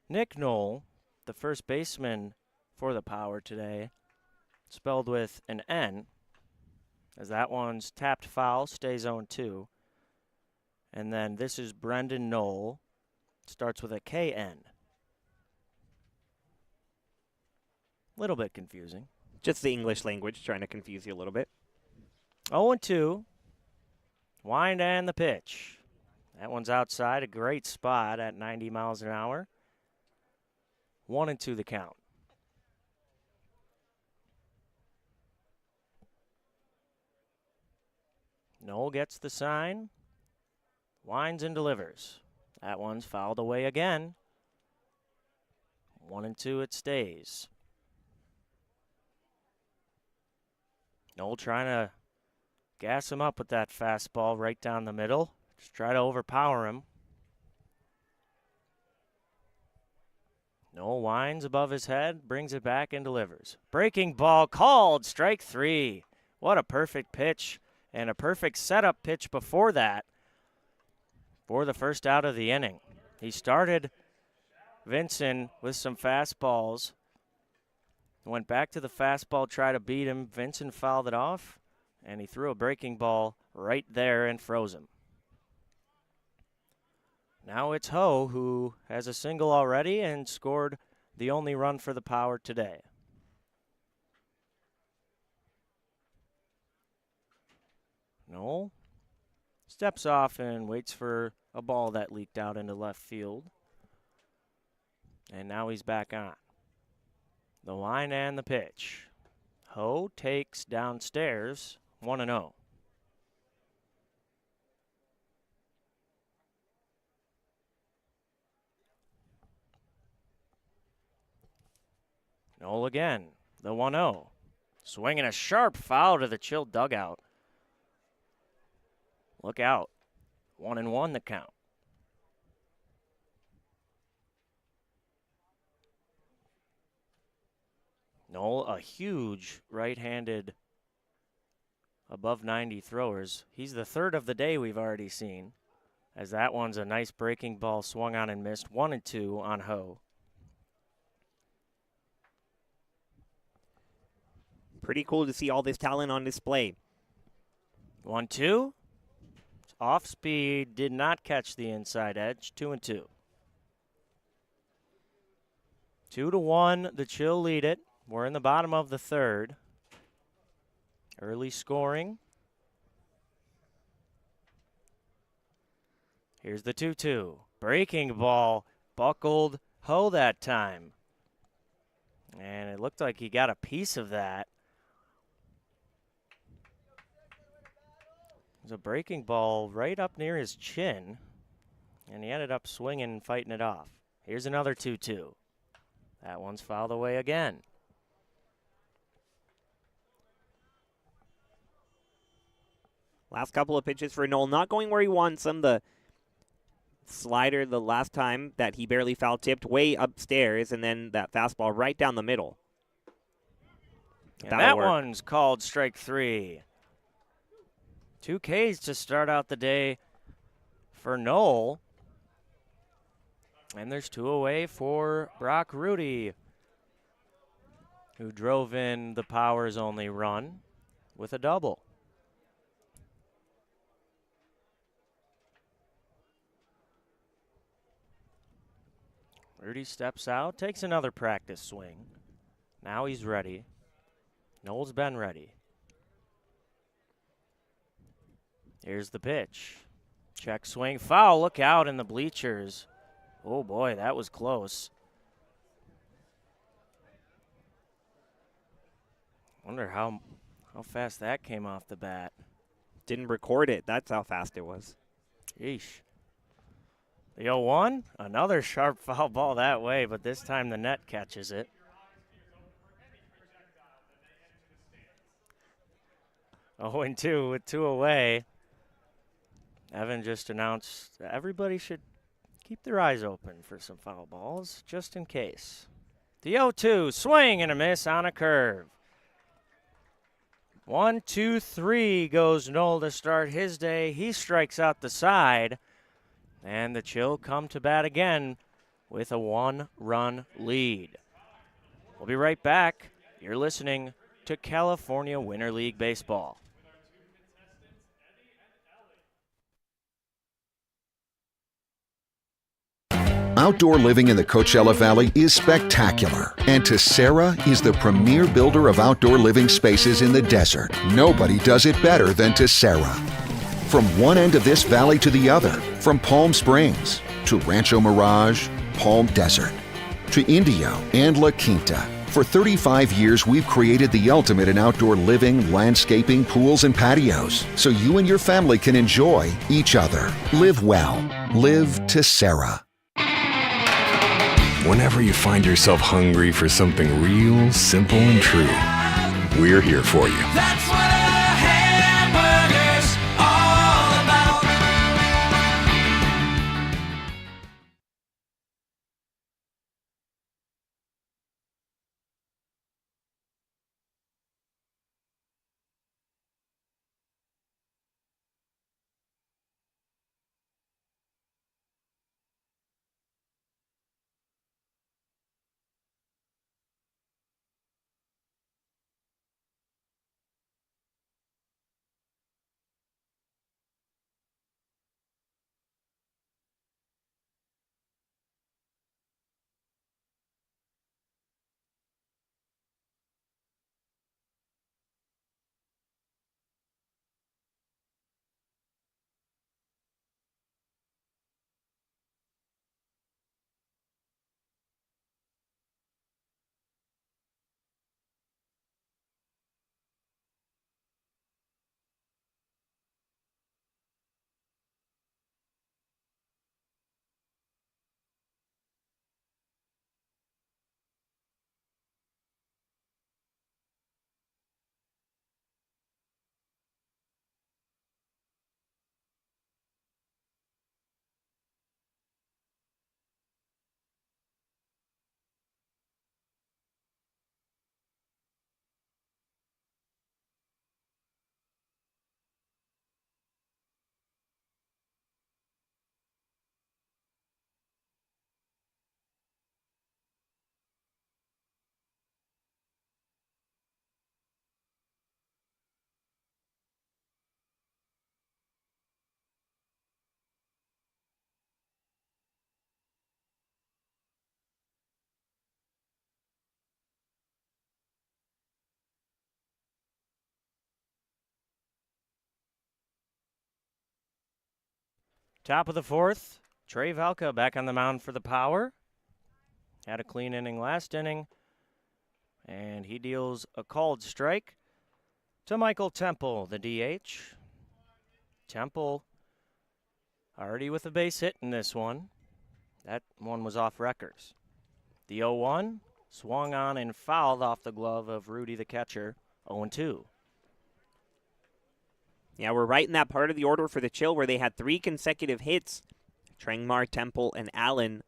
Nick Knoll, the first baseman for the Power today, spelled with an N, as that one's tapped foul, stays 0-2. And then this is Brendan Knoll, starts with a KN. Little bit confusing. Just the English language trying to confuse you a little bit. 0-2. Wind and the pitch. That one's outside, a great spot at 90 miles an hour. 1-2 the count. Knoll gets the sign. Winds and delivers. That one's fouled away again. 1-2 it stays. Knoll trying to gas him up with that fastball right down the middle. Just try to overpower him. Knoll winds above his head, brings it back and delivers. Breaking ball called, strike 3. What a perfect pitch and a perfect setup pitch before that for the first out of the inning. He started Vincent with some fastballs. Went back to the fastball, tried to beat him. Vincent fouled it off, and he threw a breaking ball right there and froze him. Now it's Ho, who has a single already and scored the only run for the Power today. Knoll steps off and waits for a ball that leaked out into left field. And now he's back on. The line and the pitch. Ho takes downstairs, 1-0. Knoll again, the 1-0. Swinging a sharp foul to the Chill dugout. Look out. 1-1 the count. Knoll, a huge right-handed above 90 throwers. He's the third of the day we've already seen, as that one's a nice breaking ball swung on and missed. 1-2 on Ho. Pretty cool to see all this talent on display. 1-2. Off speed, did not catch the inside edge. 2-2. 2-1, the Chill lead it. We're in the bottom of the third. Early scoring. Here's the 2-2. Breaking ball, buckled Ho that time. And it looked like he got a piece of that. It was a breaking ball right up near his chin, and he ended up swinging and fighting it off. Here's another 2-2. That one's fouled away again. Last couple of pitches for Knoll, not going where he wants them. The slider the last time that he barely foul tipped way upstairs, and then that fastball right down the middle. And that one's called strike 3. 2 Ks to start out the day for Knoll. And there's 2 away for Brock Rudy, who drove in the Power's only run with a double. Rudy steps out, takes another practice swing. Now he's ready. Knoll's been ready. Here's the pitch. Check swing, foul, look out in the bleachers. Oh boy, that was close. Wonder how fast that came off the bat. Didn't record it. That's how fast it was. Yeesh. The 0-1, another sharp foul ball that way, but this time the net catches it. Oh, and 2 with 2 away. Evan just announced that everybody should keep their eyes open for some foul balls, just in case. The 0-2, swing and a miss on a curve. 1, 2, 3 goes Knoll to start his day. He strikes out the side, and the Chill come to bat again with a 1-run lead. We'll be right back. You're listening to California Winter League Baseball. Outdoor living in the Coachella Valley is spectacular, and Tessera is the premier builder of outdoor living spaces in the desert. Nobody does it better than Tessera. From one end of this valley to the other, from Palm Springs to Rancho Mirage, Palm Desert, to Indio and La Quinta. For 35 years, we've created the ultimate in outdoor living, landscaping, pools, and patios, so you and your family can enjoy each other. Live well. Live Tessera. Whenever you find yourself hungry for something real, simple, and true, we're here for you. That's what a hamburger's all about. Top of the 4th, Trey Valka back on the mound for the Power. Had a clean inning last inning, and he deals a called strike to Michael Temple, the DH. Temple already with a base hit in this one. That one was off Reckers. The 0-1 swung on and fouled off the glove of Rudy, the catcher, 0-2. Yeah, we're right in that part of the order for the Chill where they had 3 consecutive hits. Trengmar, Temple, and Allen.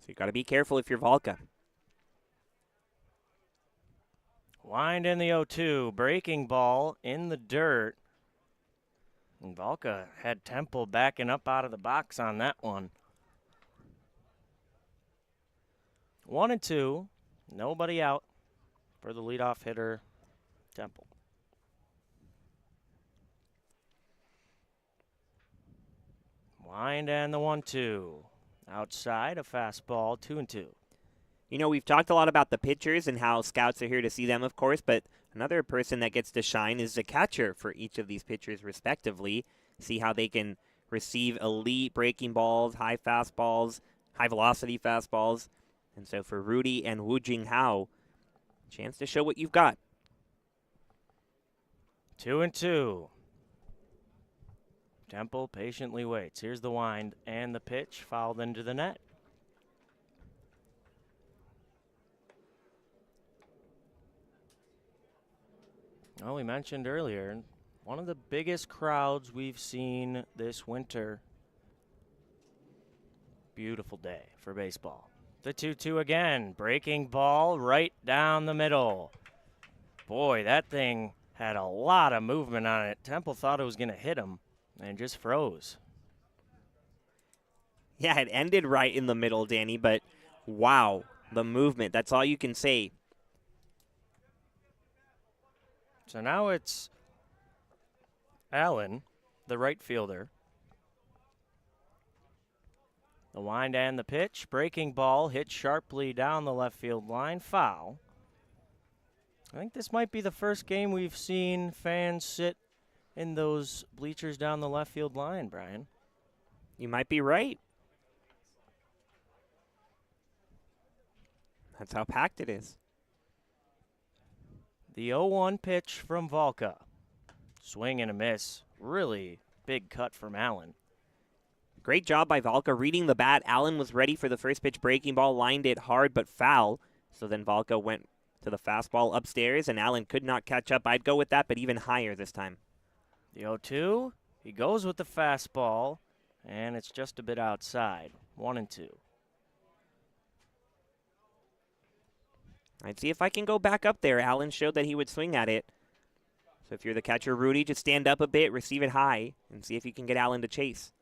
So you got to be careful if you're Valka. Wind in the 0-2, breaking ball in the dirt. And Valka had Temple backing up out of the box on that one. 1-2, nobody out for the leadoff hitter, Temple. Wind and the 1-2. Outside, a fastball, 2-2. You know, we've talked a lot about the pitchers and how scouts are here to see them, of course, but another person that gets to shine is the catcher for each of these pitchers, respectively. See how they can receive elite breaking balls, high fastballs, high-velocity fastballs. And so for Rudy and Wu Jing Hao, chance to show what you've got. 2-2. Temple patiently waits. Here's the wind and the pitch, fouled into the net. Well, we mentioned earlier, one of the biggest crowds we've seen this winter. Beautiful day for baseball. The 2-2 again. Breaking ball right down the middle. Boy, that thing had a lot of movement on it. Temple thought it was going to hit him and just froze. Yeah, it ended right in the middle, Danny, but wow, the movement. That's all you can say. So now it's Allen, the right fielder. The wind and the pitch. Breaking ball hit sharply down the left field line. Foul. I think this might be the first game we've seen fans sit in those bleachers down the left field line, Brian. You might be right. That's how packed it is. The 0-1 pitch from Valka. Swing and a miss. Really big cut from Allen. Great job by Valka reading the bat. Allen was ready for the first pitch breaking ball, lined it hard but foul. So then Valka went to the fastball upstairs, and Allen could not catch up. I'd go with that, but even higher this time. The 0-2, he goes with the fastball, and it's just a bit outside. 1-2. I'd see if I can go back up there. Allen showed that he would swing at it. So if you're the catcher, Rudy, just stand up a bit, receive it high, and see if you can get Allen to chase.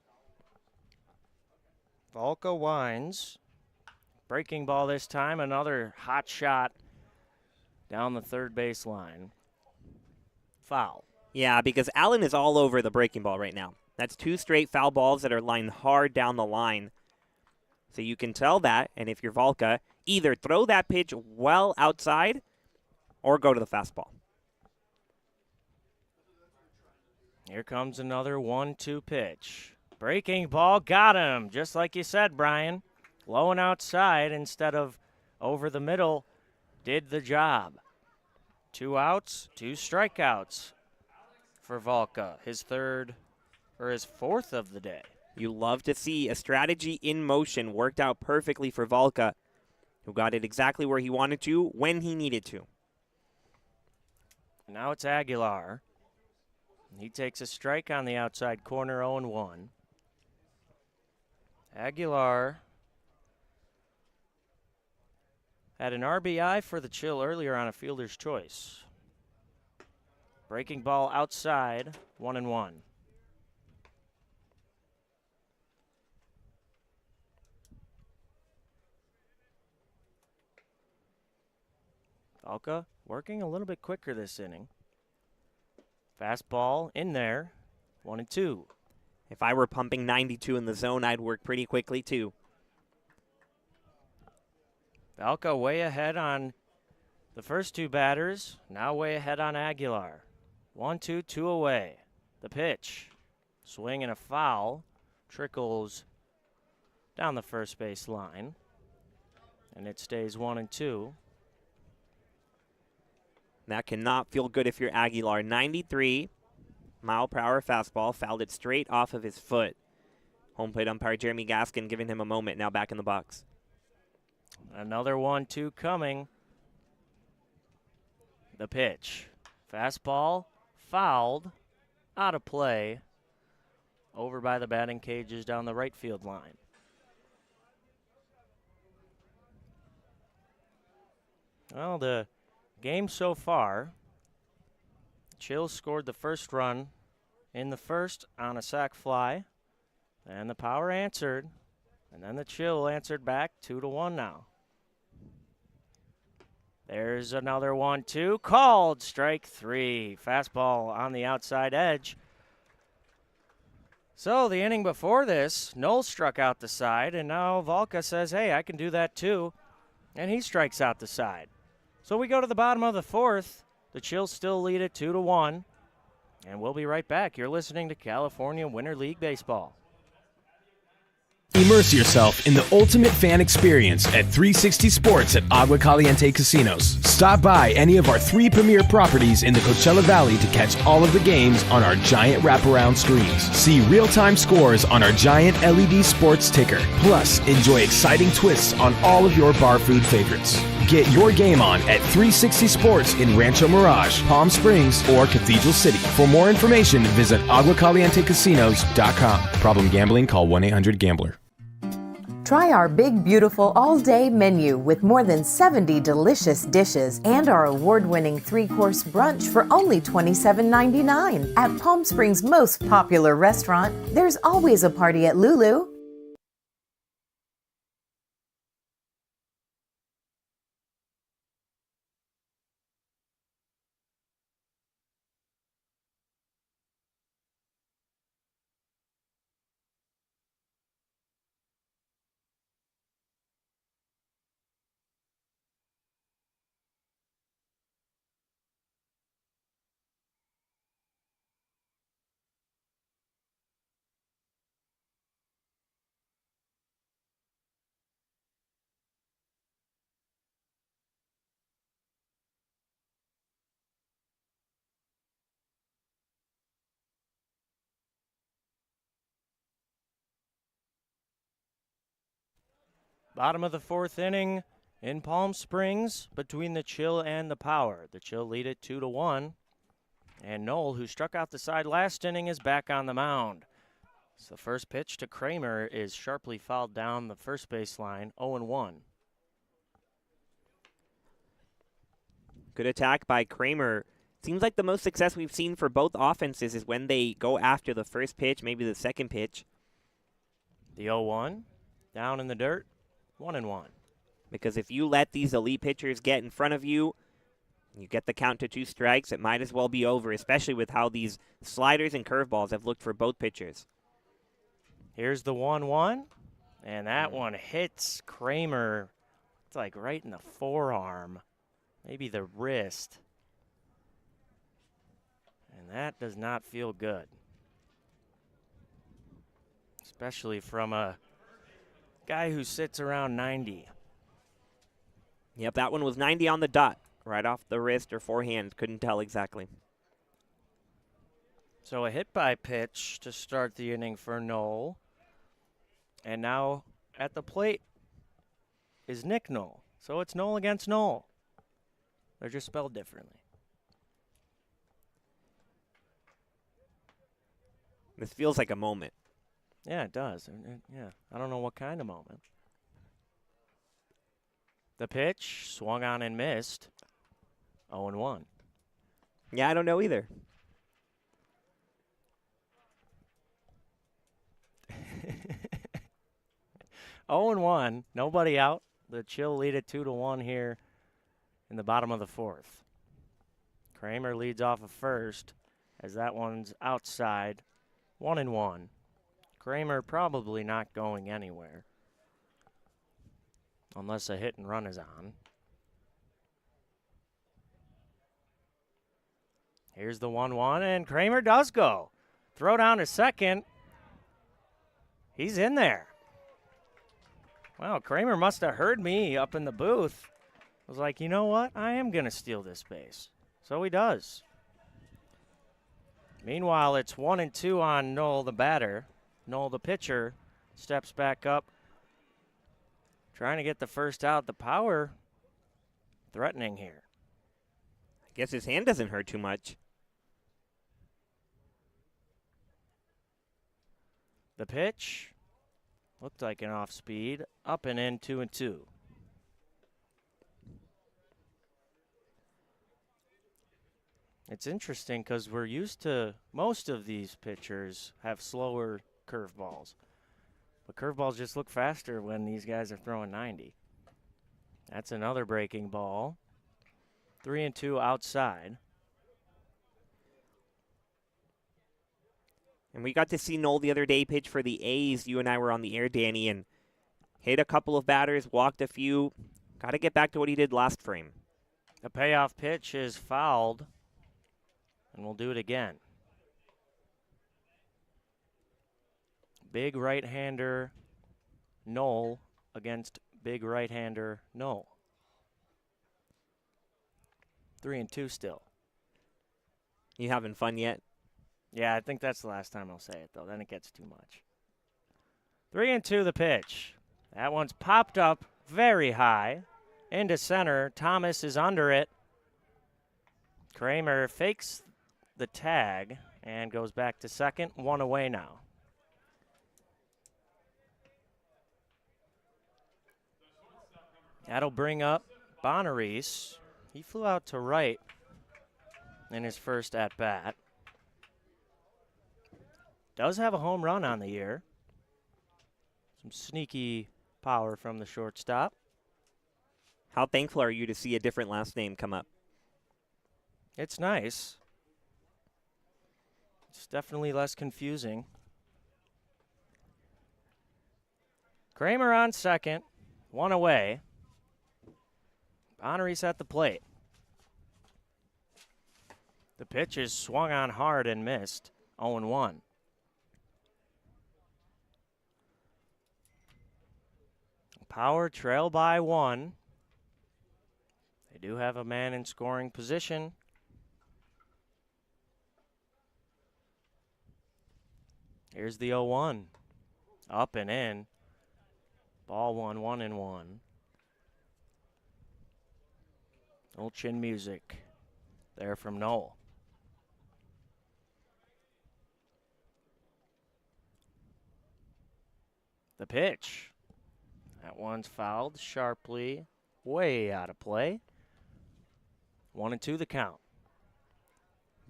Valka winds. Breaking ball this time. Another hot shot down the third base line. Foul. Yeah, because Allen is all over the breaking ball right now. That's 2 straight foul balls that are lined hard down the line. So you can tell that, and if you're Valka, either throw that pitch well outside or go to the fastball. Here comes another 1-2 pitch. Breaking ball, got him, just like you said, Brian. Low and outside instead of over the middle, did the job. 2 outs, 2 strikeouts for Valka. His fourth of the day. You love to see a strategy in motion worked out perfectly for Valka, who got it exactly where he wanted to, when he needed to. Now it's Aguilar. He takes a strike on the outside corner, 0-1. Aguilar had an RBI for the Chill earlier on a fielder's choice. Breaking ball outside, 1-1. Valka working a little bit quicker this inning. Fastball in there, 1-2. If I were pumping 92 in the zone, I'd work pretty quickly too. Valka way ahead on the first 2 batters, now way ahead on Aguilar. 1-2, 2 away. The pitch, swing and a foul, trickles down the first base line, and it stays 1-2. That cannot feel good if you're Aguilar. 93-mile-per-hour fastball, fouled it straight off of his foot. Home plate umpire Jeremy Gaskin giving him a moment, now back in the box. Another 1-2 coming. The pitch. Fastball, fouled, out of play, over by the batting cages down the right field line. Well, the game so far, Chill scored the first run in the first on a sac fly, and the Power answered, and then the Chill answered back 2-1 now. There's another 1-2, called strike 3. Fastball on the outside edge. So the inning before this, Knoll struck out the side, and now Valka says, hey, I can do that too, and he strikes out the side. So we go to the bottom of the 4th. The Chills still lead it 2-1, and we'll be right back. You're listening to California Winter League Baseball. Immerse yourself in the ultimate fan experience at 360 Sports at Agua Caliente Casinos. Stop by any of our 3 premier properties in the Coachella Valley to catch all of the games on our giant wraparound screens. See real-time scores on our giant LED sports ticker. Plus, enjoy exciting twists on all of your bar food favorites. Get your game on at 360 Sports in Rancho Mirage, Palm Springs, or Cathedral City. For more information, visit aguacalientecasinos.com. Problem gambling? Call 1-800-GAMBLER. Try our big, beautiful all-day menu with more than 70 delicious dishes and our award-winning 3-course brunch for only $27.99. At Palm Springs' most popular restaurant, there's always a party at Lulu. Bottom of the 4th inning in Palm Springs between the Chill and the Power. The Chill lead it 2-1. And Knoll, who struck out the side last inning, is back on the mound. So the first pitch to Kramer is sharply fouled down the first baseline, 0-1. Good attack by Kramer. Seems like the most success we've seen for both offenses is when they go after the first pitch, maybe the second pitch. The 0-1, down in the dirt, 1-1. Because if you let these elite pitchers get in front of you, you get the count to 2 strikes, it might as well be over, especially with how these sliders and curveballs have looked for both pitchers. Here's the 1-1, and that one hits Kramer. It's like right in the forearm, maybe the wrist. And that does not feel good, especially from a guy who sits around 90. Yep, that one was 90 on the dot, right off the wrist or forehand. Couldn't tell exactly. So a hit by pitch to start the inning for Knoll. And now at the plate is Nick Knoll. So it's Knoll against Knoll. They're just spelled differently. This feels like a moment. Yeah, it does. Yeah, I don't know what kind of moment. The pitch swung on and missed. 0-1. Yeah, I don't know either. Oh and 1, nobody out. The Chill lead it 2-1 here in the bottom of the 4th. Kramer leads off of first as that one's outside. 1-1. Kramer probably not going anywhere unless a hit and run is on. Here's the 1-1, and Kramer does go. Throw down to second. He's in there. Wow, Kramer must have heard me up in the booth. I was like, you know what? I am going to steal this base. So he does. Meanwhile, it's 1-2 on Knoll, the batter. Knoll, the pitcher, steps back up, trying to get the first out. The Power threatening here. I guess his hand doesn't hurt too much. The pitch looked like an off speed, up and in, 2-2. It's interesting because we're used to most of these pitchers have slower curveballs. But curveballs just look faster when these guys are throwing 90. That's another breaking ball. 3-2 outside. And we got to see Knoll the other day pitch for the A's. You and I were on the air, Danny, and hit a couple of batters, walked a few. Got to get back to what he did last frame. The payoff pitch is fouled, and we'll do it again. Big right-hander Knoll against big right-hander Knoll. 3-2 still. You having fun yet? Yeah, I think that's the last time I'll say it, though. Then it gets too much. 3-2 the pitch. That one's popped up very high into center. Thomas is under it. Kramer fakes the tag and goes back to second. 1 away now. That'll bring up Bonaris. He flew out to right in his first at-bat. Does have a home run on the year. Some sneaky power from the shortstop. How thankful are you to see a different last name come up? It's nice. It's definitely less confusing. Kramer on second. 1 away. Bonaris at the plate. The pitch is swung on hard and missed. 0-1. Power trail by 1. They do have a man in scoring position. Here's the 0-1. Up and in. Ball 1, 1-1. Old chin music there from Knoll. The pitch. That one's fouled sharply, way out of play. 1-2 the count.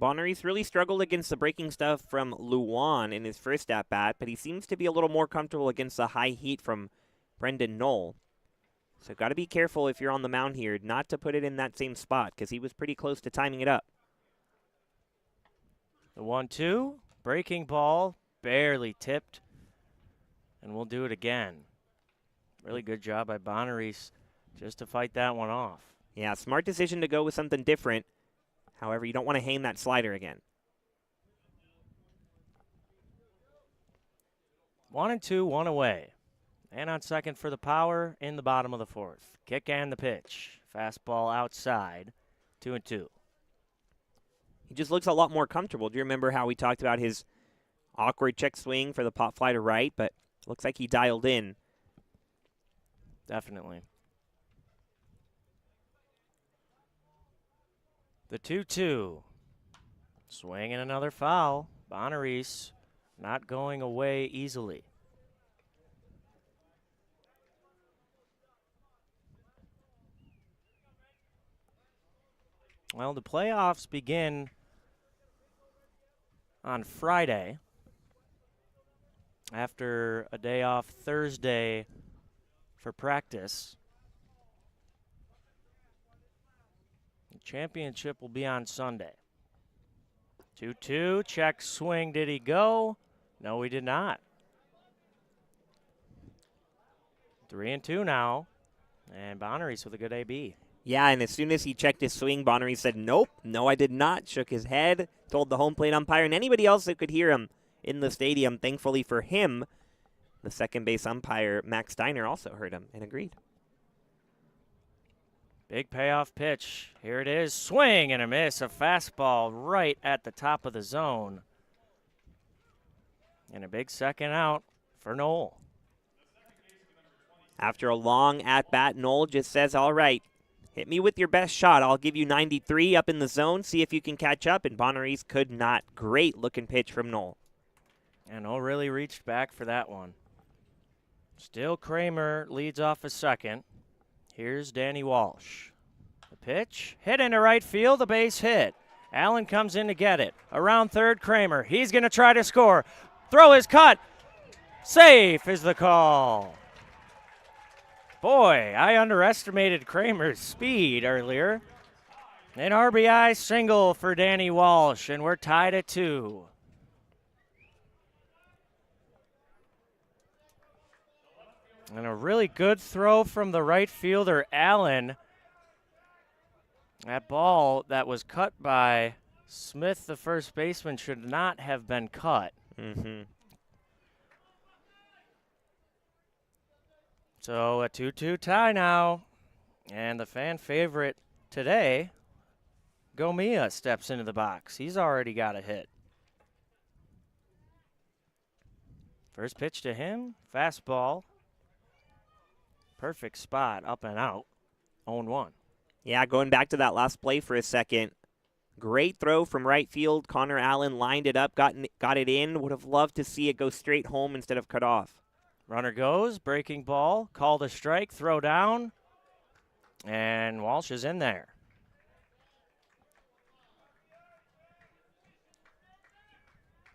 Bonaris really struggled against the breaking stuff from Luan in his first at-bat, but he seems to be a little more comfortable against the high heat from Brendan Knoll. So got to be careful if you're on the mound here not to put it in that same spot because he was pretty close to timing it up. The 1-2, breaking ball, barely tipped, and we'll do it again. Really good job by Bonaris just to fight that one off. Yeah, smart decision to go with something different. However, you don't want to hang that slider again. 1-2, 1 away. And on second for the power in the bottom of the fourth. Kick and the pitch. Fastball outside. 2-2. He just looks a lot more comfortable. Do you remember how we talked about his awkward check swing for the pop fly to right? But looks like he dialed in. Definitely. The 2-2. Swing and another foul. Bonaris not going away easily. Well, the playoffs begin on Friday after a day off Thursday for practice. The championship will be on Sunday. 2-2, check swing. Did he go? No, he did not. 3-2 now, and Bonaris with a good AB. Yeah, and as soon as he checked his swing, Bonaris said, nope, no, I did not. Shook his head, told the home plate umpire, and anybody else that could hear him in the stadium. Thankfully for him, the second base umpire, Max Steiner, also heard him and agreed. Big payoff pitch. Here it is. Swing and a miss. A fastball right at the top of the zone. And a big second out for Knoll. After a long at-bat, Knoll just says, all right, hit me with your best shot. I'll give you 93 up in the zone. See if you can catch up. And Bonaris could not. Great looking pitch from Knoll. And Knoll really reached back for that one. Still Kramer leads off a second. Here's Danny Walsh. The pitch. Hit into right field. A base hit. Allen comes in to get it. Around third, Kramer. He's going to try to score. Throw is cut. Safe is the call. Boy, I underestimated Kramer's speed earlier. An RBI single for Danny Walsh, and we're tied at 2. And a really good throw from the right fielder, Allen. That ball that was cut by Smith, the first baseman, should not have been cut. Mm-hmm. So a 2-2 tie now. And the fan favorite today, Gomia, steps into the box. He's already got a hit. First pitch to him, fastball. Perfect spot, up and out, 0-1. Yeah, going back to that last play for a second. Great throw from right field. Connor Allen lined it up, got it in. Would have loved to see it go straight home instead of cut off. Runner goes, breaking ball, called a strike, throw down, and Walsh is in there.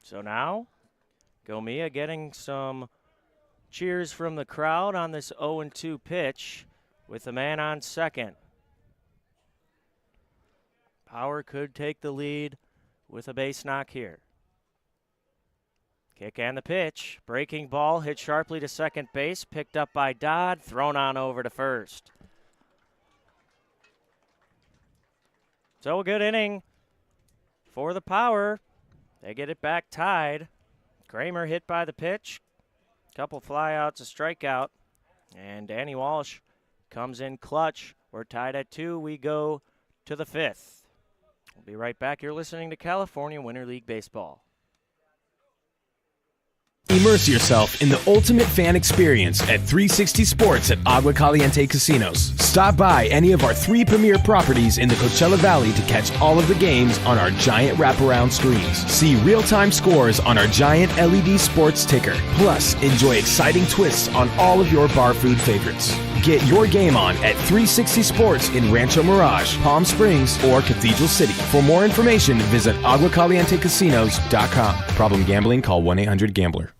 So now, Gomia getting some cheers from the crowd on this 0-2 pitch with a man on second. Power could take the lead with a base knock here. Kick and the pitch. Breaking ball hit sharply to second base. Picked up by Dodd. Thrown on over to first. So a good inning for the Power. They get it back tied. Kramer hit by the pitch. Couple flyouts, a strikeout. And Danny Walsh comes in clutch. We're tied at 2. We go to the 5th. We'll be right back. You're listening to California Winter League Baseball. Immerse yourself in the ultimate fan experience at 360 Sports at Agua Caliente Casinos. Stop by any of our 3 premier properties in the Coachella Valley to catch all of the games on our giant wraparound screens. See real-time scores on our giant LED sports ticker. Plus, enjoy exciting twists on all of your bar food favorites. Get your game on at 360 Sports in Rancho Mirage, Palm Springs, or Cathedral City. For more information, visit aguacalientecasinos.com. Problem gambling? Call 1-800-GAMBLER.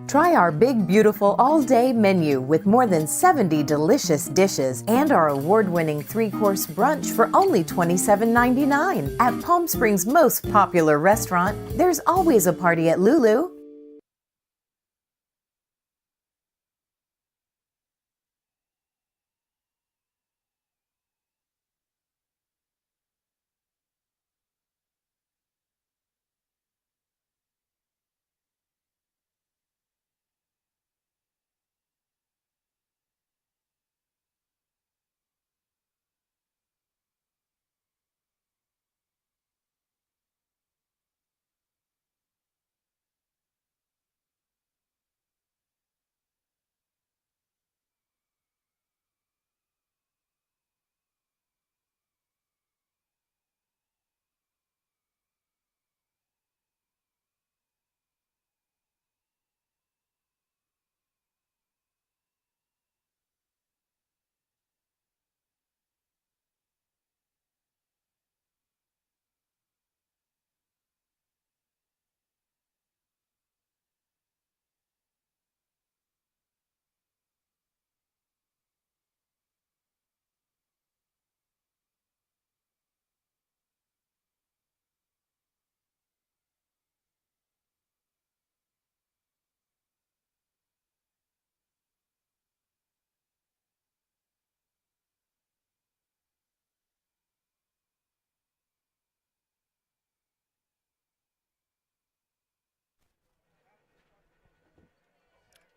Try our big, beautiful all-day menu with more than 70 delicious dishes and our award-winning 3-course brunch for only $27.99. At Palm Springs' most popular restaurant, there's always a party at Lulu.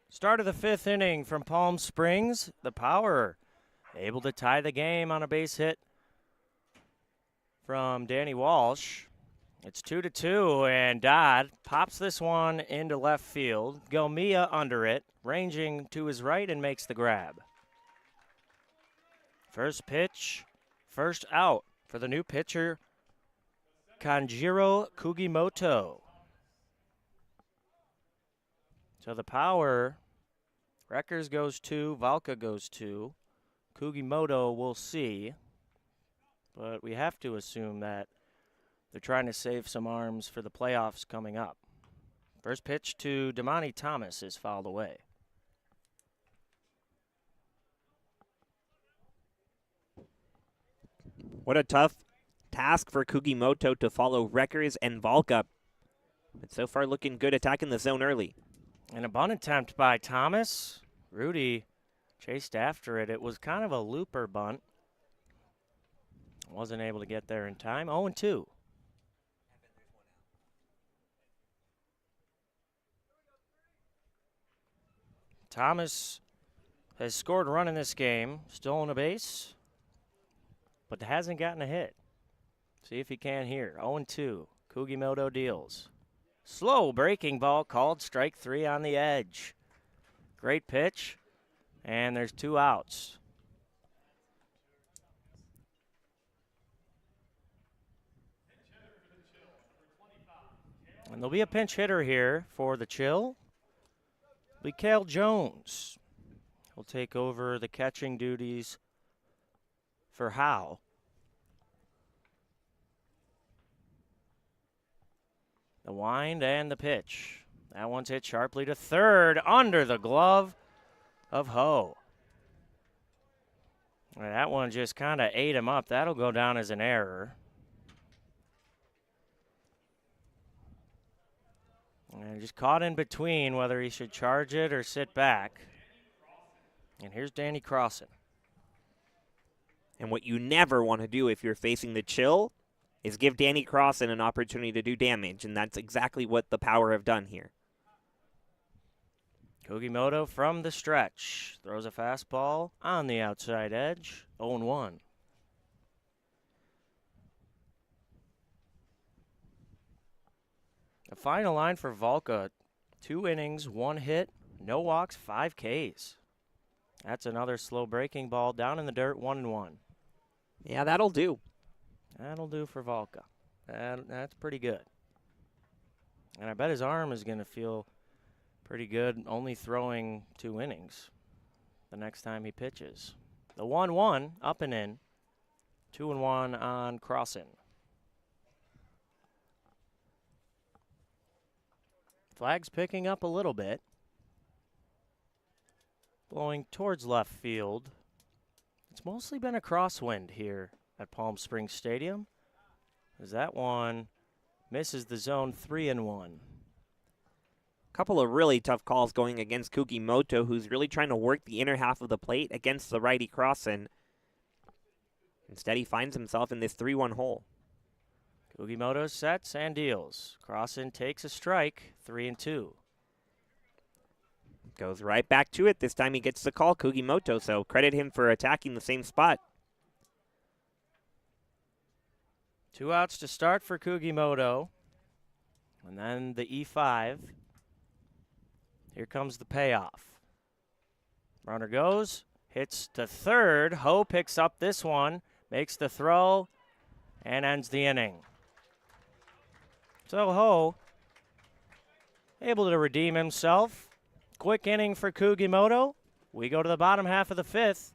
Start of the 5th inning from Palm Springs. The Power able to tie the game on a base hit from Danny Walsh. It's 2-2, and Dodd pops this one into left field. Gomia under it, ranging to his right, and makes the grab. First pitch, first out for the new pitcher, Kanjiro Kugimoto. So the Power, Reckers goes 2, Valka goes 2. Kugimoto we'll see, but we have to assume that they're trying to save some arms for the playoffs coming up. First pitch to Damani Thomas is fouled away. What a tough task for Kugimoto to follow Reckers and Valka. But so far looking good, attacking the zone early. An bunt attempt by Thomas. Rudy chased after it. It was kind of a looper bunt. Wasn't able to get there in time. 0-2. Thomas has scored a run in this game, stolen a base, but hasn't gotten a hit. See if he can here. 0-2. Kugimoto deals. Slow breaking ball called strike 3 on the edge. Great pitch, and there's 2 outs. And there'll be a pinch hitter here for the Chill. Cale Jones will take over the catching duties for Howe. The wind and the pitch. That one's hit sharply to third under the glove of Ho. That one just kind of ate him up. That'll go down as an error. And just caught in between whether he should charge it or sit back. And here's Danny Crossan. And what you never want to do if you're facing the Chill is give Danny Crossan an opportunity to do damage, and that's exactly what the Power have done here. Kugimoto from the stretch. Throws a fastball on the outside edge. 0-1. The final line for Valka, 2 innings, 1 hit, no walks, 5 Ks. That's another slow breaking ball down in the dirt, 1-1. Yeah, that'll do. That'll do for Valka. That's pretty good. And I bet his arm is going to feel pretty good only throwing 2 innings the next time he pitches. The 1-1 up and in, 2-1 on Crossan. Flag's picking up a little bit. Blowing towards left field. It's mostly been a crosswind here at Palm Springs Stadium, as that one misses the zone. 3-1. Couple of really tough calls going against Kugimoto, who's really trying to work the inner half of the plate against the righty Crossan. Instead, he finds himself in this 3-1 hole. Kugimoto sets and deals. Crossan takes a strike, 3-2. Goes right back to it. This time he gets the call, Kugimoto, so credit him for attacking the same spot. 2 outs to start for Kugimoto. And then the E5. Here comes the payoff. Runner goes, hits to third. Ho picks up this one, makes the throw, and ends the inning. So Ho able to redeem himself. Quick inning for Kugimoto. We go to the bottom half of the 5th,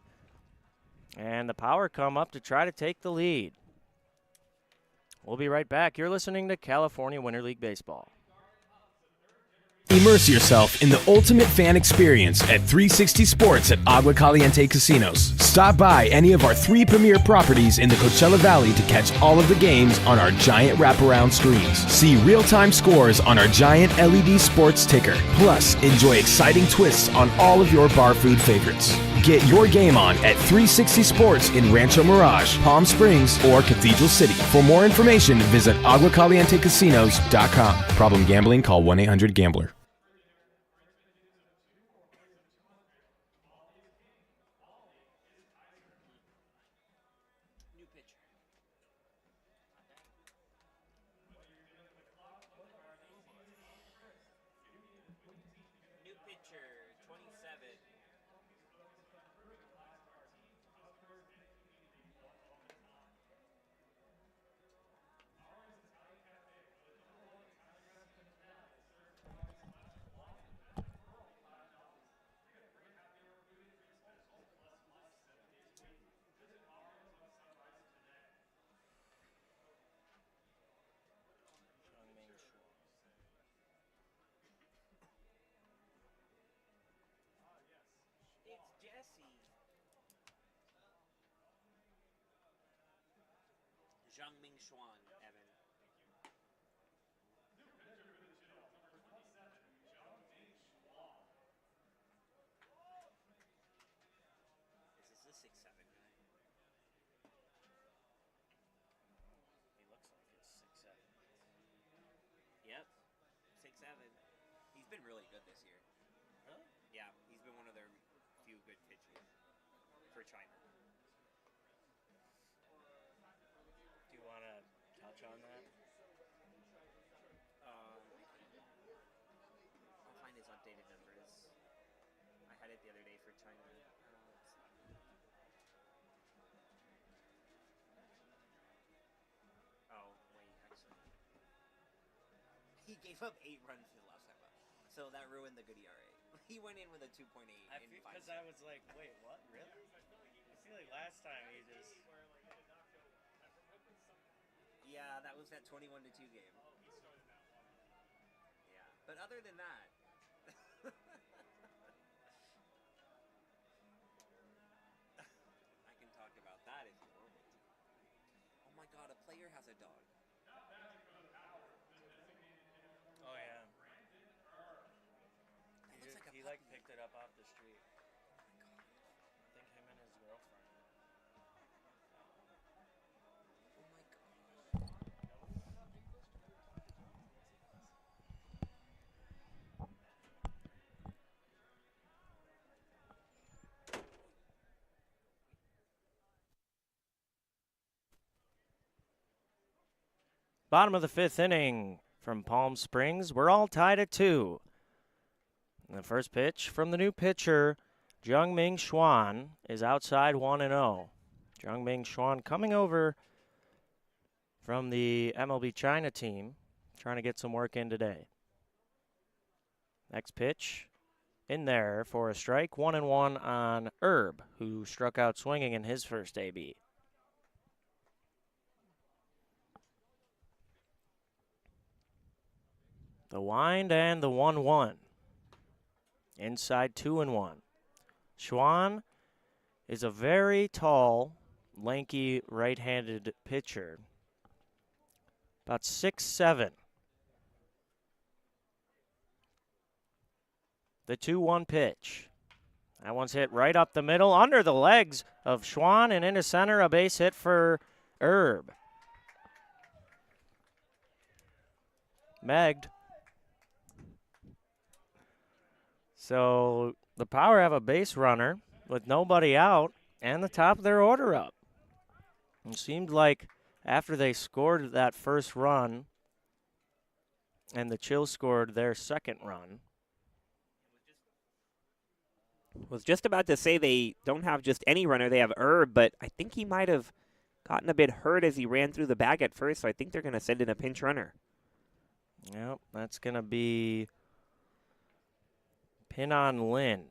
and the Power come up to try to take the lead. We'll be right back. You're listening to California Winter League Baseball. Immerse yourself in the ultimate fan experience at 360 Sports at Agua Caliente Casinos. Stop by any of our 3 premier properties in the Coachella Valley to catch all of the games on our giant wraparound screens. See real-time scores on our giant LED sports ticker. Plus, enjoy exciting twists on all of your bar food favorites. Get your game on at 360 Sports in Rancho Mirage, Palm Springs, or Cathedral City. For more information, visit aguacalientecasinos.com. Problem gambling? Call 1-800-GAMBLER. Been really good this year. Really? Yeah, he's been one of their few good pitchers. for China. Do you want to touch on that? I'll find his updated numbers. I had it the other day for China. Oh, wait, actually. He gave up 8 runs his last time up. So that ruined the good ERA. He went in with a 2.8 Because I was like, wait, what? Really? I feel like last time he just... Yeah, that was that 21-2 game. Yeah, but other than that... I can talk about that if you want me to. Oh my god, a player has a dog. Oh, yeah. He picked it up off the street. I think him and his girlfriend. Oh my god. Bottom of the 5th inning from Palm Springs. We're all tied at 2. And the first pitch from the new pitcher, Jungming Xuan, is outside 1-0. Jungming Xuan coming over from the MLB China team, trying to get some work in today. Next pitch in there for a strike, 1-1 on Herb, who struck out swinging in his first AB. The wind and the 1-1. Inside 2-1. Xuan is a very tall, lanky, right-handed pitcher. About 6'7". The 2-1 pitch. That one's hit right up the middle, under the legs of Xuan, and into center, a base hit for Herb. Megged. So the Power have a base runner with nobody out and the top of their order up. It seemed like after they scored that first run and the Chills scored their second run. Was just about to say they don't have just any runner, they have Herb, but I think he might have gotten a bit hurt as he ran through the bag at first, so I think they're going to send in a pinch runner. Yep, that's going to be Pinon Lin,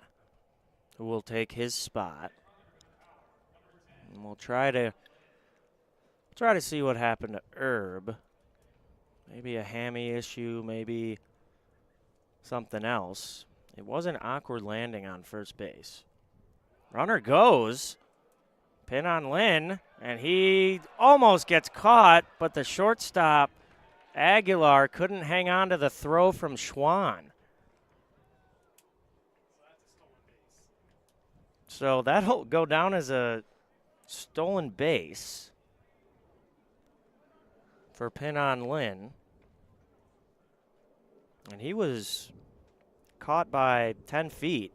who will take his spot. And we'll try to see what happened to Herb. Maybe a hammy issue, maybe something else. It was an awkward landing on first base. Runner goes. Pinon Lin, and he almost gets caught, but the shortstop, Aguilar, couldn't hang on to the throw from Xuan. So that'll go down as a stolen base for Pinon Lin. And he was caught by 10 feet.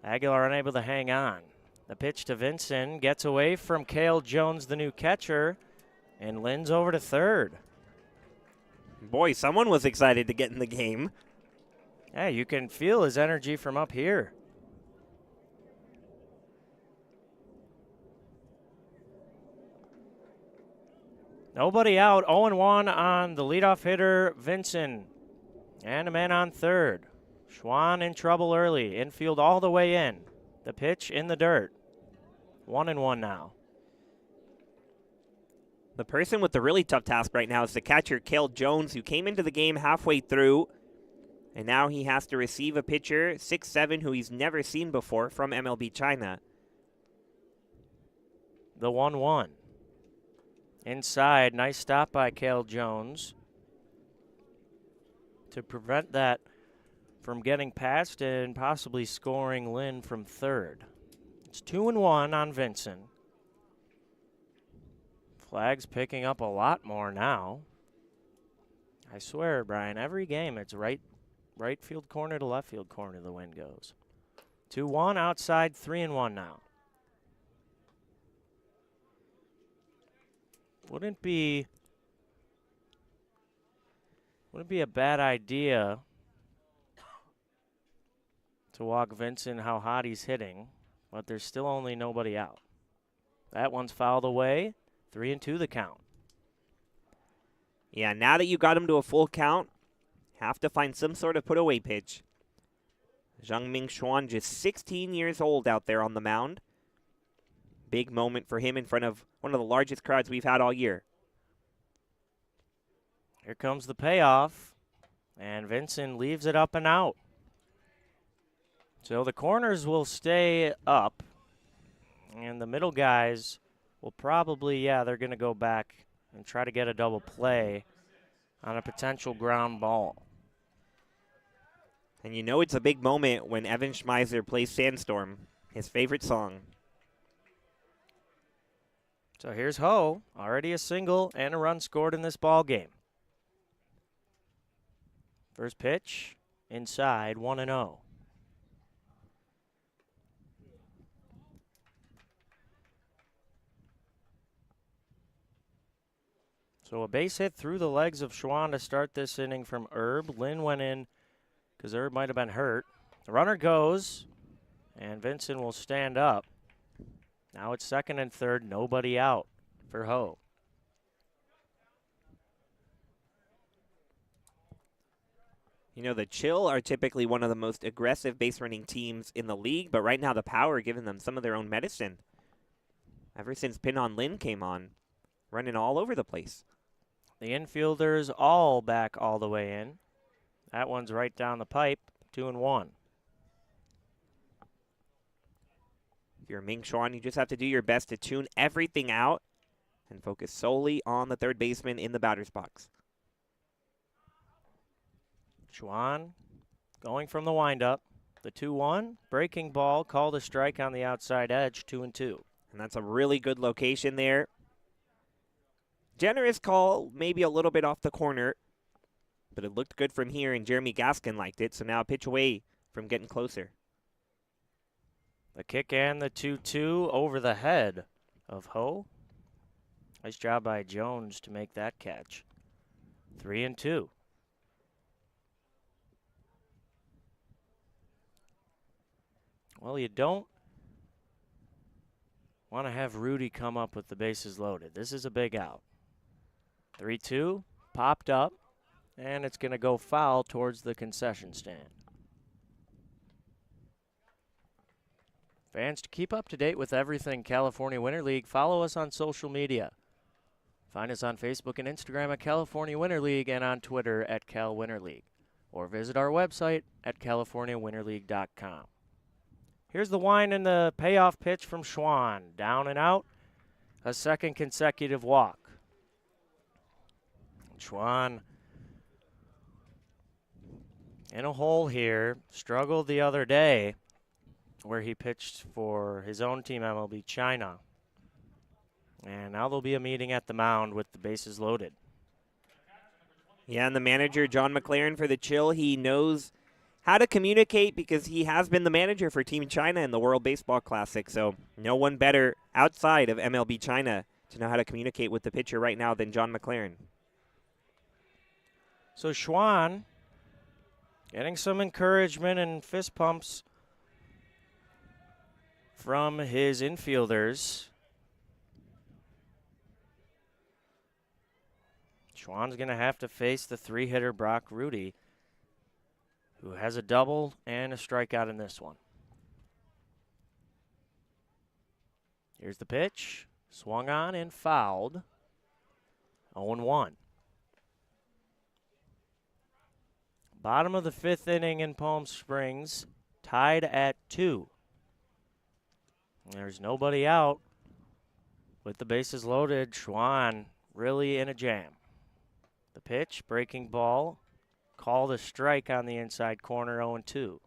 Aguilar unable to hang on. The pitch to Vincent gets away from Cale Jones, the new catcher, and Lin's over to third. Boy, someone was excited to get in the game. Yeah, you can feel his energy from up here. Nobody out, 0-1 on the leadoff hitter, Vincent. And a man on third. Xuan in trouble early. Infield all the way in. The pitch in the dirt. 1-1 now. The person with the really tough task right now is the catcher, Cale Jones, who came into the game halfway through. And now he has to receive a pitcher, 6'7", who he's never seen before from MLB China. The 1-1. Inside, nice stop by Cale Jones to prevent that from getting past and possibly scoring Lin from third. It's 2-1 on Vincent. Flag's picking up a lot more now. I swear, Brian, every game it's right field corner to left field corner the wind goes. 2-1 outside, 3-1 now. Wouldn't be a bad idea to walk Vincent how hot he's hitting, but there's still only nobody out. That one's fouled away. 3-2 the count. Yeah, now that you got him to a full count, have to find some sort of put-away pitch. Zhang-Ming Xuan, just 16 years old out there on the mound. Big moment for him in front of one of the largest crowds we've had all year. Here comes the payoff, and Vincent leaves it up and out. So the corners will stay up, and the middle guys will probably, they're going to go back and try to get a double play on a potential ground ball. And you know it's a big moment when Evan Schmeiser plays Sandstorm, his favorite song. So here's Ho, already a single and a run scored in this ball game. First pitch, inside, 1-0. So a base hit through the legs of Xuan to start this inning from Erb. Lin went in because Erb might have been hurt. The runner goes, and Vincent will stand up. Now it's second and third, nobody out for Ho. You know, the Chill are typically one of the most aggressive base running teams in the league, but right now the Power are giving them some of their own medicine. Ever since Pinon Lin came on, running all over the place. The infielders all back all the way in. That one's right down the pipe, 2-1. If you're Ming Xuan, you just have to do your best to tune everything out and focus solely on the third baseman in the batter's box. Xuan going from the windup. The 2-1, breaking ball, called a strike on the outside edge, 2-2. And that's a really good location there. Generous call, maybe a little bit off the corner, but it looked good from here, and Jeremy Gaskin liked it, so now a pitch away from getting closer. The kick and the 2-2 over the head of Ho. Nice job by Jones to make that catch. 3-2. Well, you don't want to have Rudy come up with the bases loaded. This is a big out. 3-2, popped up, and it's going to go foul towards the concession stand. Fans, to keep up to date with everything California Winter League, follow us on social media. Find us on Facebook and Instagram at California Winter League and on Twitter at Cal Winter League. Or visit our website at CaliforniaWinterLeague.com. Here's the wind and the payoff pitch from Xuan. Down and out, a second consecutive walk. Xuan in a hole here, struggled the other day where he pitched for his own team, MLB China. And now there'll be a meeting at the mound with the bases loaded. Yeah, and the manager, John McLaren for the Chill, he knows how to communicate because he has been the manager for Team China in the World Baseball Classic. So no one better outside of MLB China to know how to communicate with the pitcher right now than John McLaren. So Xuan getting some encouragement and fist pumps from his infielders. Xuan's going to have to face the three-hitter Brock Rudy, who has a double and a strikeout in this one. Here's the pitch. Swung on and fouled. 0-1. Bottom of the fifth inning in Palm Springs, tied at 2. There's nobody out. With the bases loaded, Xuan really in a jam. The pitch, breaking ball, called a strike on the inside corner, 0-2.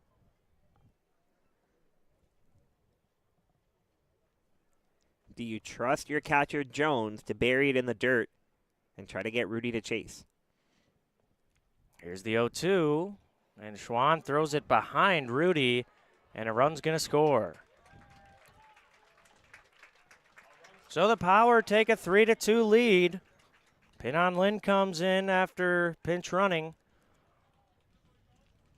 Do you trust your catcher, Jones, to bury it in the dirt and try to get Rudy to chase? Here's the 0-2, and Xuan throws it behind Rudy, And a run's going to score. So the Power take a 3-2 lead. Pin-on Lynn comes in after pinch running.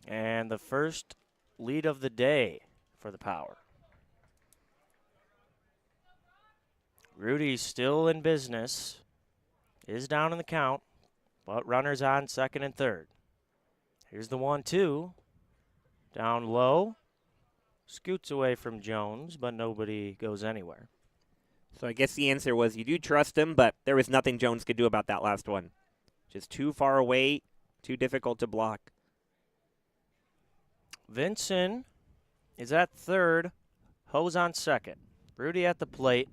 And the first lead of the day for the Power. Rudy's still in business. Is down in the count, but runners on second and third. Here's the 1-2. Down low. Scoots away from Jones, but nobody goes anywhere. So I guess the answer was you do trust him, but there was nothing Jones could do about that last one. Just too far away, too difficult to block. Vinson is at third. Hose on second. Rudy at the plate.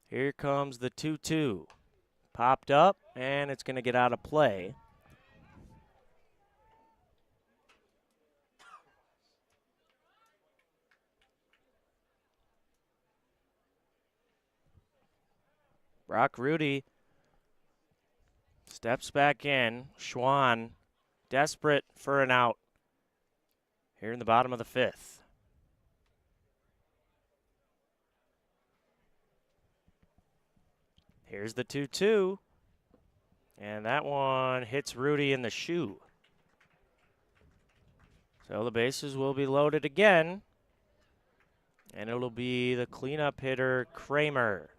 Here comes the 2-2. Popped up, and it's going to get out of play. Brock Rudy steps back in. Schwann desperate for an out here in the bottom of the fifth. Here's the 2-2. And that one hits Rudy in the shoe. So the bases will be loaded again. And it'll be the cleanup hitter, Kramer.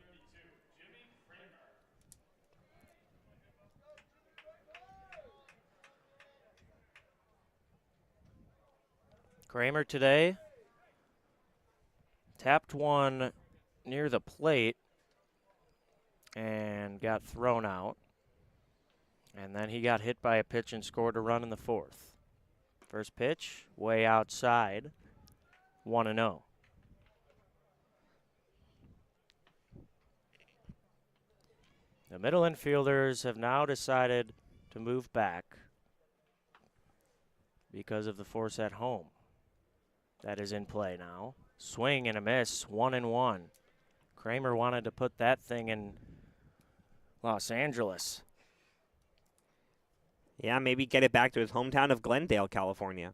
Kramer today tapped one near the plate and got thrown out. And then he got hit by a pitch and scored a run in the fourth. First pitch, way outside, 1-0. The middle infielders have now decided to move back because of the force at home that is in play now. Swing and a miss, 1-1. Kramer wanted to put that thing in Los Angeles. Yeah, maybe get it back to his hometown of Glendale, California.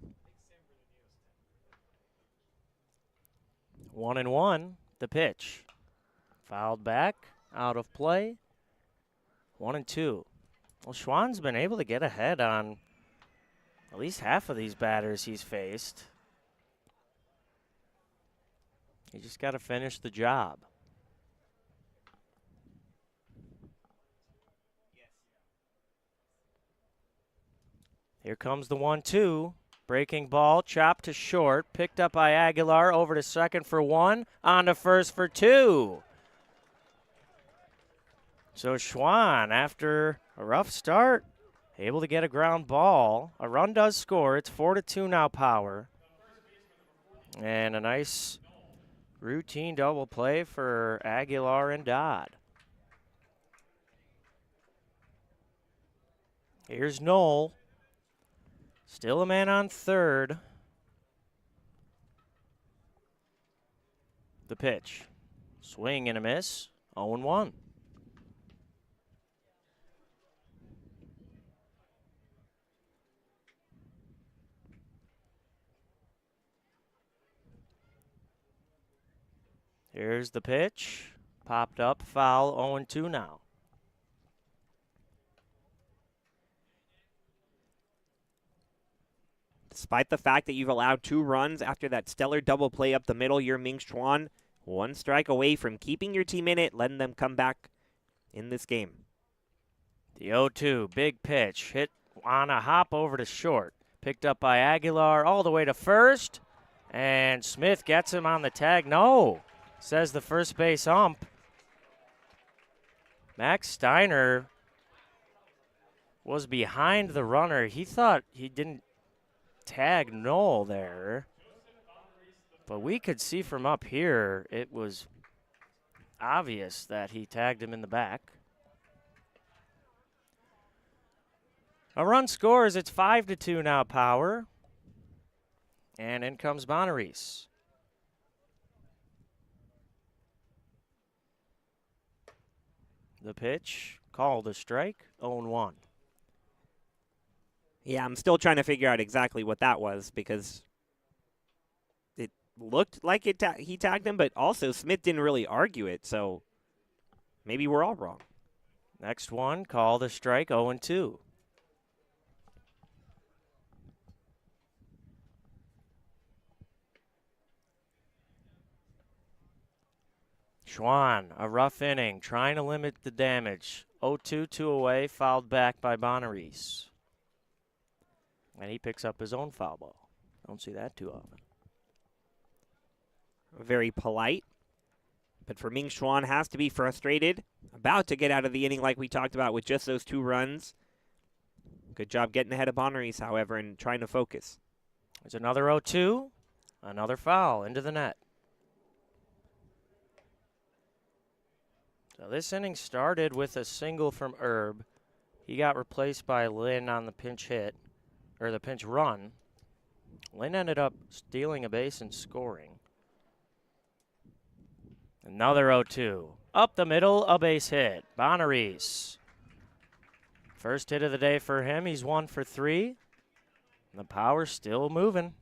1-1, the pitch. Fouled back, out of play. 1-2. Well, Schwann's been able to get ahead on at least half of these batters he's faced. You just got to finish the job. Here comes the 1-2. Breaking ball, chopped to short, picked up by Aguilar, over to second for one, on to first for two. So Schwann, after a rough start, able to get a ground ball. A run does score. It's 4-2 now, Power. And a nice routine double play for Aguilar and Dodd. Here's Knoll. Still a man on third. The pitch. Swing and a miss. 0-1. Here's the pitch. Popped up, foul, 0-2 now. Despite the fact that you've allowed 2 runs after that stellar double play up the middle, you're Ming Schwann 1 strike away from keeping your team in it, letting them come back in this game. The 0-2, big pitch, hit on a hop over to short. Picked up by Aguilar all the way to first, and Smith gets him on the tag. No, says the first base ump. Max Steiner was behind the runner. He thought he didn't tag Knoll there, but we could see from up here it was obvious that he tagged him in the back. A run scores. It's 5-2 now, Power. And in comes Bonaris. The pitch, called a strike, 0-1. Yeah, I'm still trying to figure out exactly what that was because looked like he tagged him, but also Smith didn't really argue it, so maybe we're all wrong. Next one, call the strike, 0-2. Schwann, a rough inning, trying to limit the damage. 0-2, 2 away, fouled back by Bonaris. And he picks up his own foul ball. Don't see that too often. Very polite. But for Ming Schwann has to be frustrated. About to get out of the inning like we talked about with just those 2 runs. Good job getting ahead of Bonaris, however, and trying to focus. There's another 0-2. Another foul into the net. So this inning started with a single from Erb. He got replaced by Lynn on the pinch hit, or the pinch run. Lynn ended up stealing a base and scoring. Another 0-2. Up the middle, a base hit. Bonaris. First hit of the day for him. He's 1 for 3. And the power's still moving.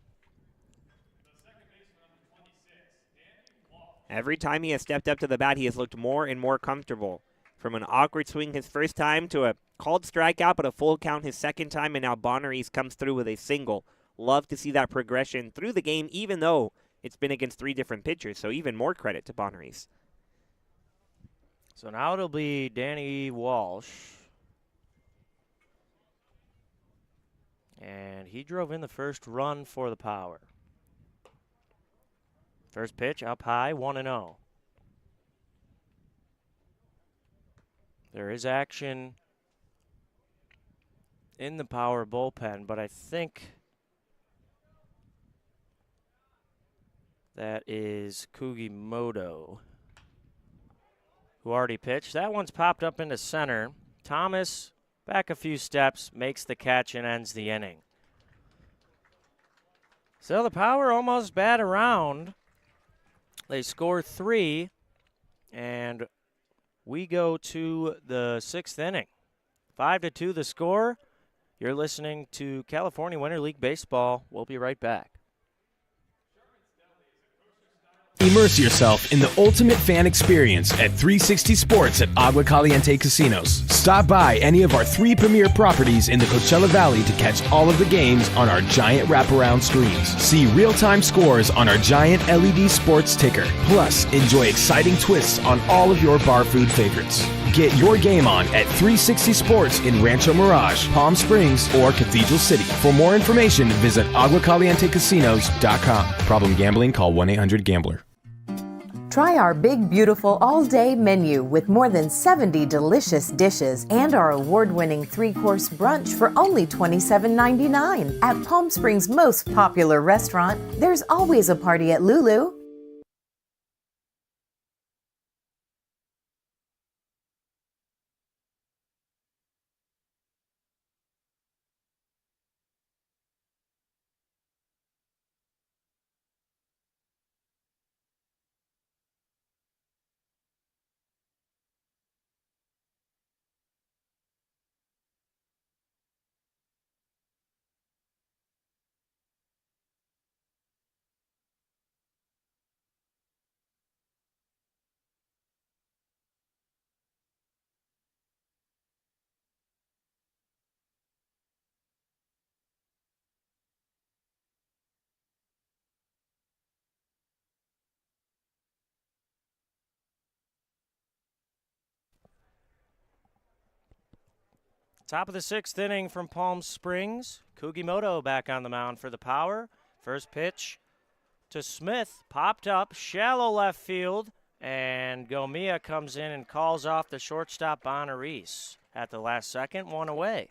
Every time he has stepped up to the bat, he has looked more and more comfortable. From an awkward swing his first time to a called strikeout, but a full count his second time, and now Bonaris comes through with a single. Love to see that progression through the game, even though it's been against 3 different pitchers, so even more credit to Bonaris. So now it'll be Danny Walsh. And he drove in the first run for the Power. First pitch up high, 1-0. There is action in the Power bullpen, but I think that is Kugimoto, who already pitched. That one's popped up into center. Thomas, back a few steps, makes the catch and ends the inning. So the Power almost bat around. They score 3, and we go to the 6th inning. 5-2 the score. You're listening to California Winter League Baseball. We'll be right back. Immerse yourself in the ultimate fan experience at 360 Sports at Agua Caliente Casinos. Stop by any of our 3 premier properties in the Coachella Valley to catch all of the games on our giant wraparound screens. See real-time scores on our giant LED sports ticker. Plus, enjoy exciting twists on all of your bar food favorites. Get your game on at 360 Sports in Rancho Mirage, Palm Springs, or Cathedral City. For more information, visit aguacalientecasinos.com. Problem gambling? Call 1-800-GAMBLER. Try our big, beautiful all-day menu with more than 70 delicious dishes and our award-winning 3-course brunch for only $27.99. At Palm Springs' most popular restaurant, there's always a party at Lulu. Top of the 6th inning from Palm Springs. Kugimoto back on the mound for the Power. First pitch to Smith, popped up, shallow left field, and Gomia comes in and calls off the shortstop Bonaris at the last second, 1 away.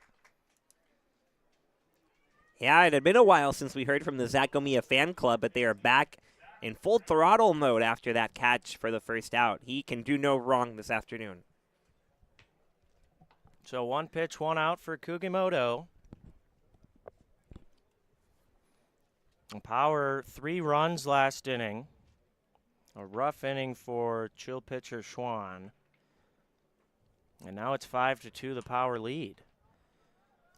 Yeah, it had been a while since we heard from the Zach Gomia fan club, but they are back in full throttle mode after that catch for the first out. He can do no wrong this afternoon. So 1 pitch, 1 out for Kugimoto. Power 3 runs last inning. A rough inning for chill pitcher Schwann. And now it's 5-2 the Power lead.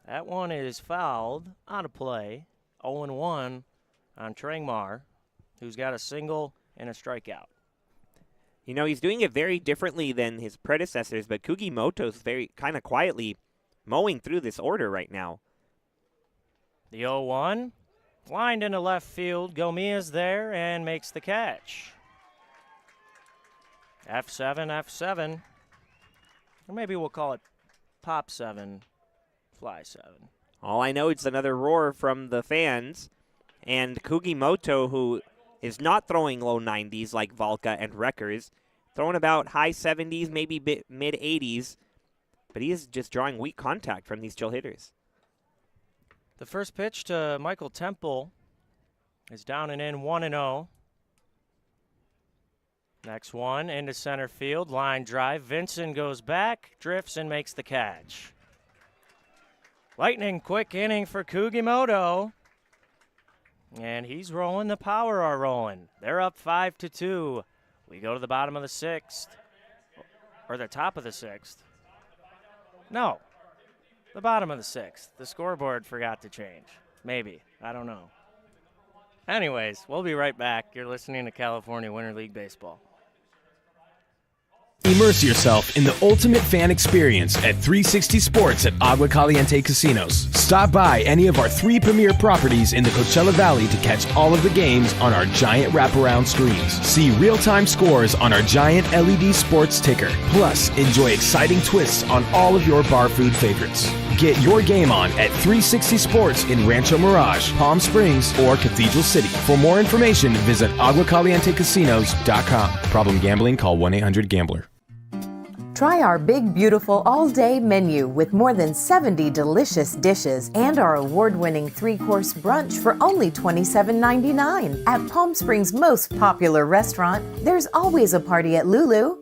That one is fouled, out of play. 0-1 on Trangmar. who's got a single and a strikeout. You know, he's doing it very differently than his predecessors, but Kugimoto's very kind of quietly mowing through this order right now. The 0-1, lined into left field. Gomia's there and makes the catch. F7, F7. Or maybe we'll call it Pop 7, Fly 7. All I know is another roar from the fans. And Kugimoto, who is not throwing low 90s like Valka and Wreckers, throwing about high 70s, maybe mid 80s, but he is just drawing weak contact from these chill hitters. The first pitch to Michael Temple is down and in, 1-0. Next one into center field, line drive. Vincent goes back, drifts, and makes the catch. Lightning quick inning for Kugimoto. And he's rolling. The Power are rolling. They're up 5-2. We go to the bottom of the 6th. Or the top of the 6th. No. The bottom of the 6th. The scoreboard forgot to change. Maybe. I don't know. Anyways, we'll be right back. You're listening to California Winter League Baseball. Immerse yourself in the ultimate fan experience at 360 Sports at Agua Caliente Casinos. Stop by any of our 3 premier properties in the Coachella Valley to catch all of the games on our giant wraparound screens. See real-time scores on our giant LED sports ticker. Plus, enjoy exciting twists on all of your bar food favorites. Get your game on at 360 Sports in Rancho Mirage, Palm Springs, or Cathedral City. For more information, visit aguacalientecasinos.com. Problem gambling? Call 1-800-GAMBLER. Try our big, beautiful all-day menu with more than 70 delicious dishes and our award-winning 3-course brunch for only $27.99. At Palm Springs' most popular restaurant, there's always a party at Lulu.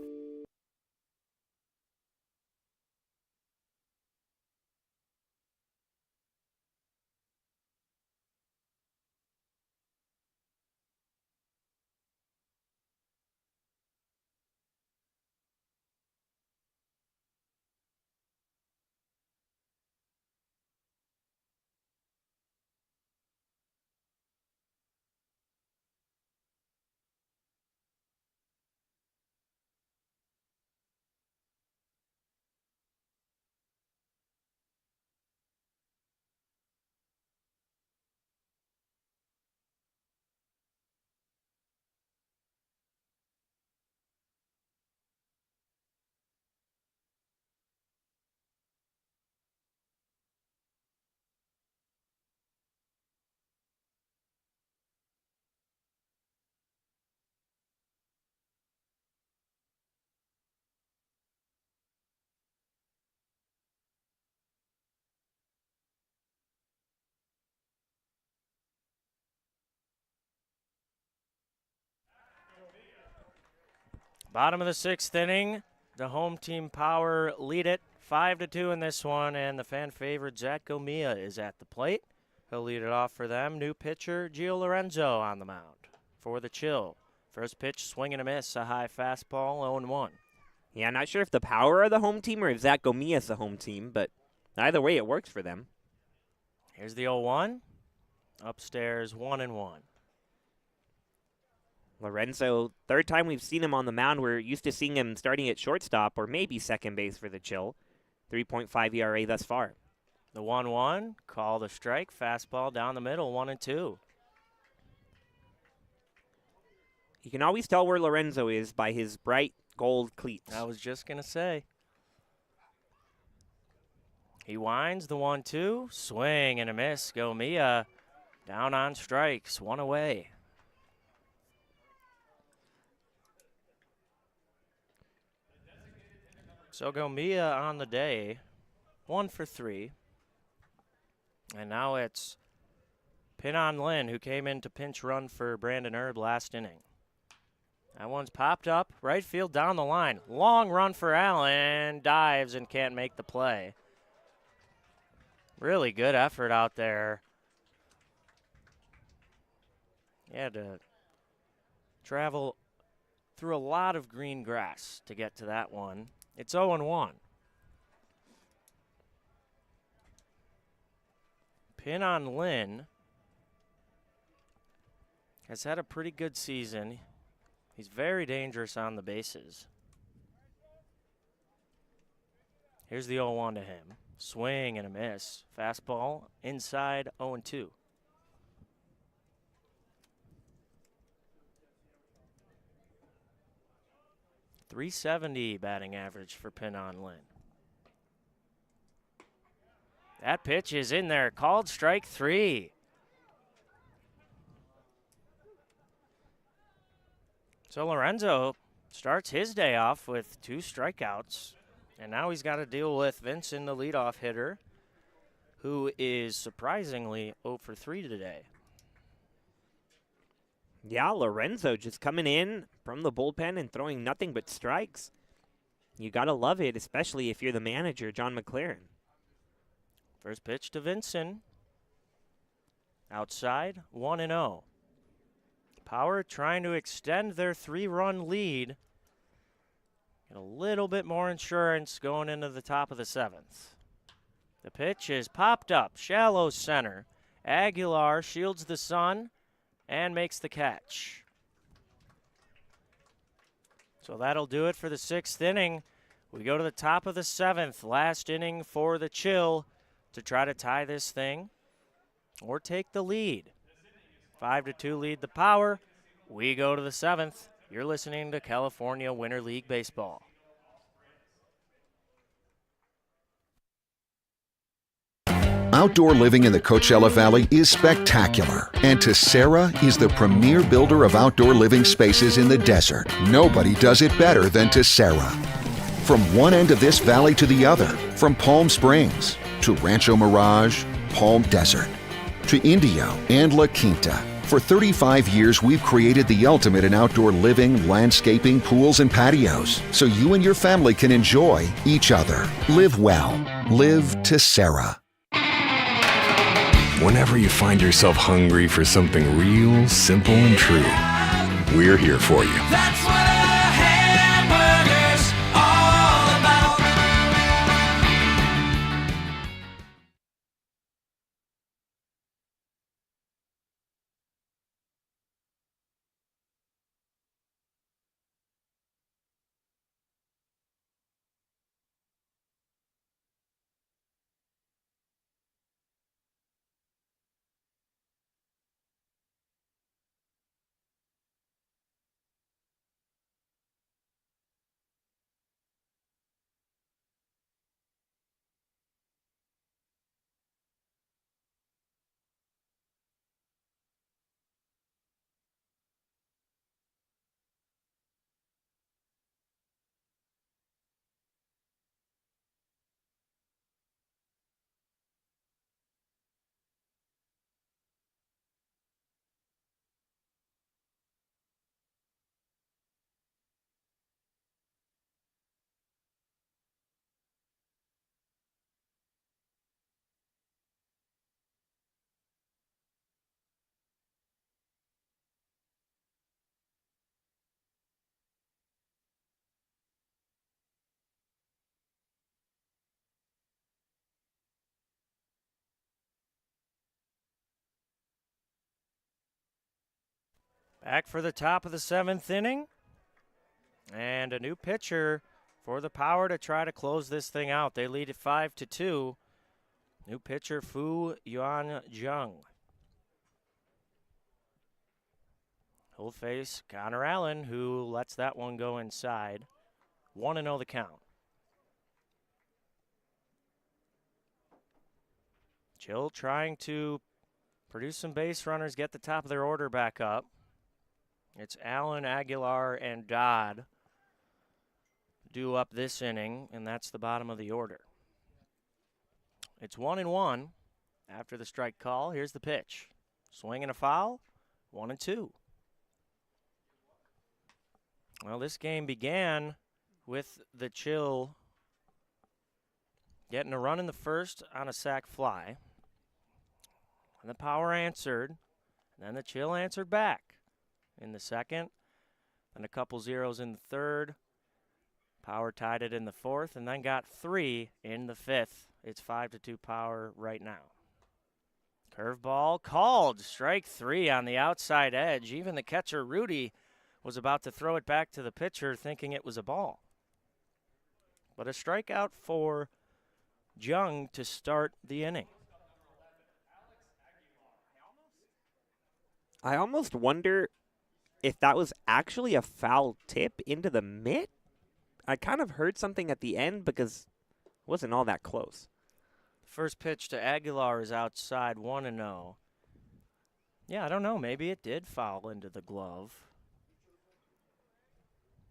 Bottom of the 6th inning. The home team Power lead it 5-2 in this one, and the fan favorite Zach Gomia is at the plate. He'll lead it off for them. New pitcher Gio Lorenzo on the mound for the Chill. First pitch, swing and a miss, a high fastball, 0-1. Yeah, not sure if the Power are the home team or if Zach Gomia's the home team, but either way it works for them. Here's the 0-1. Upstairs, 1-1. Lorenzo, third time we've seen him on the mound. We're used to seeing him starting at shortstop or maybe second base for the Chill. 3.5 ERA thus far. The 1-1, call the strike, fastball down the middle, 1-2. You can always tell where Lorenzo is by his bright gold cleats. I was just going to say. He winds the 1-2, swing and a miss. Gomia down on strikes, one away. So Gomia on the day, 1 for 3. And now it's Pinon Lin, who came in to pinch run for Brandon Erb last inning. That one's popped up, right field down the line. Long run for Allen, dives and can't make the play. Really good effort out there. He had to travel through a lot of green grass to get to that one. It's 0-1. Pin on Lynn has had a pretty good season. He's very dangerous on the bases. Here's the 0-1 to him. Swing and a miss. Fastball inside 0-2. .370 batting average for Pinon Lynn. That pitch is in there, called strike 3. So Lorenzo starts his day off with 2 strikeouts, and now he's got to deal with Vincent, the leadoff hitter, who is surprisingly 0 for 3 today. Yeah, Lorenzo just coming in from the bullpen and throwing nothing but strikes. You got to love it, especially if you're the manager, John McLaren. First pitch to Vincent. Outside, 1-0. Power trying to extend their 3-run lead. Get a little bit more insurance going into the top of the 7th. The pitch is popped up, shallow center. Aguilar shields the sun and makes the catch. So that'll do it for the 6th inning. We go to the top of the 7th, last inning for the Chill to try to tie this thing or take the lead. 5-2 lead the Power. We go to the 7th. You're listening to California Winter League Baseball. Outdoor living in the Coachella Valley is spectacular, and Tessera is the premier builder of outdoor living spaces in the desert. Nobody does it better than Tessera. From one end of this valley to the other, from Palm Springs to Rancho Mirage, Palm Desert, to Indio and La Quinta. For 35 years, we've created the ultimate in outdoor living, landscaping, pools, and patios, so you and your family can enjoy each other. Live well. Live Tessera. Whenever you find yourself hungry for something real, simple, and true, we're here for you. That's what a hamburger's all about. Back for the top of the 7th inning. And a new pitcher for the Power to try to close this thing out. They lead at 5-2. New pitcher Fu Yuan Jung. He'll face Connor Allen, who lets that one go inside. 1-0 the count. Chill trying to produce some base runners, get the top of their order back up. It's Allen, Aguilar, and Dodd due up this inning, and that's the bottom of the order. It's 1-1 after the strike call. Here's the pitch. Swing and a foul, 1-2. Well, this game began with the Chill getting a run in the first on a sac fly. And the Power answered, and then the Chill answered back in the second, and a couple zeros in the third. Power tied it in the fourth, and then got 3 in the fifth. It's 5-2 Power right now. Curveball called. Strike 3 on the outside edge. Even the catcher, Rudy, was about to throw it back to the pitcher thinking it was a ball. But a strikeout for Jung to start the inning. I almost wonder if that was actually a foul tip into the mitt. I kind of heard something at the end because it wasn't all that close. First pitch to Aguilar is outside 1-0. Yeah, I don't know. Maybe it did foul into the glove.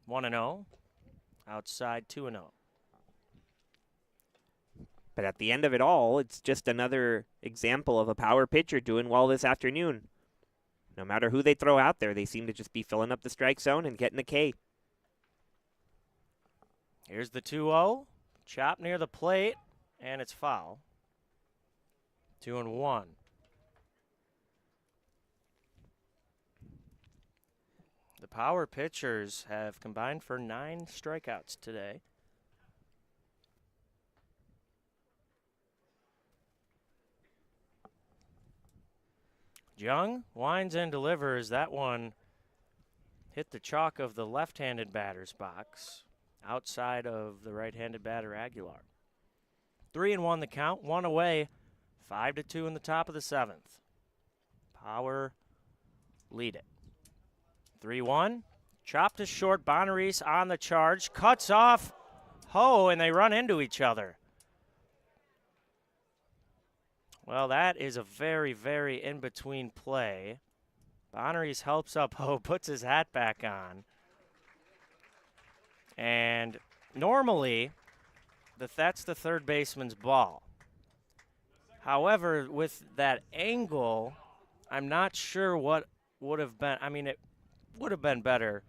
1-0. Outside 2-0. But at the end of it all, it's just another example of a power pitcher doing well this afternoon. No matter who they throw out there, they seem to just be filling up the strike zone and getting a K. Here's the 2-0. Chop near the plate, and it's foul. 2-1. The power pitchers have combined for 9 strikeouts today. Jung winds and delivers. That one hit the chalk of the left-handed batter's box outside of the right-handed batter Aguilar. 3-1 the count, 1 away, 5-2 in the top of the 7th. Power lead it. 3-1, chopped to short. Bonaris on the charge, cuts off Ho, and they run into each other. Well, that is a very, very in-between play. Bonaris helps up Ho, puts his hat back on. And normally, that's the third baseman's ball. However, with that angle, I'm not sure what would have been. I mean, it would have been better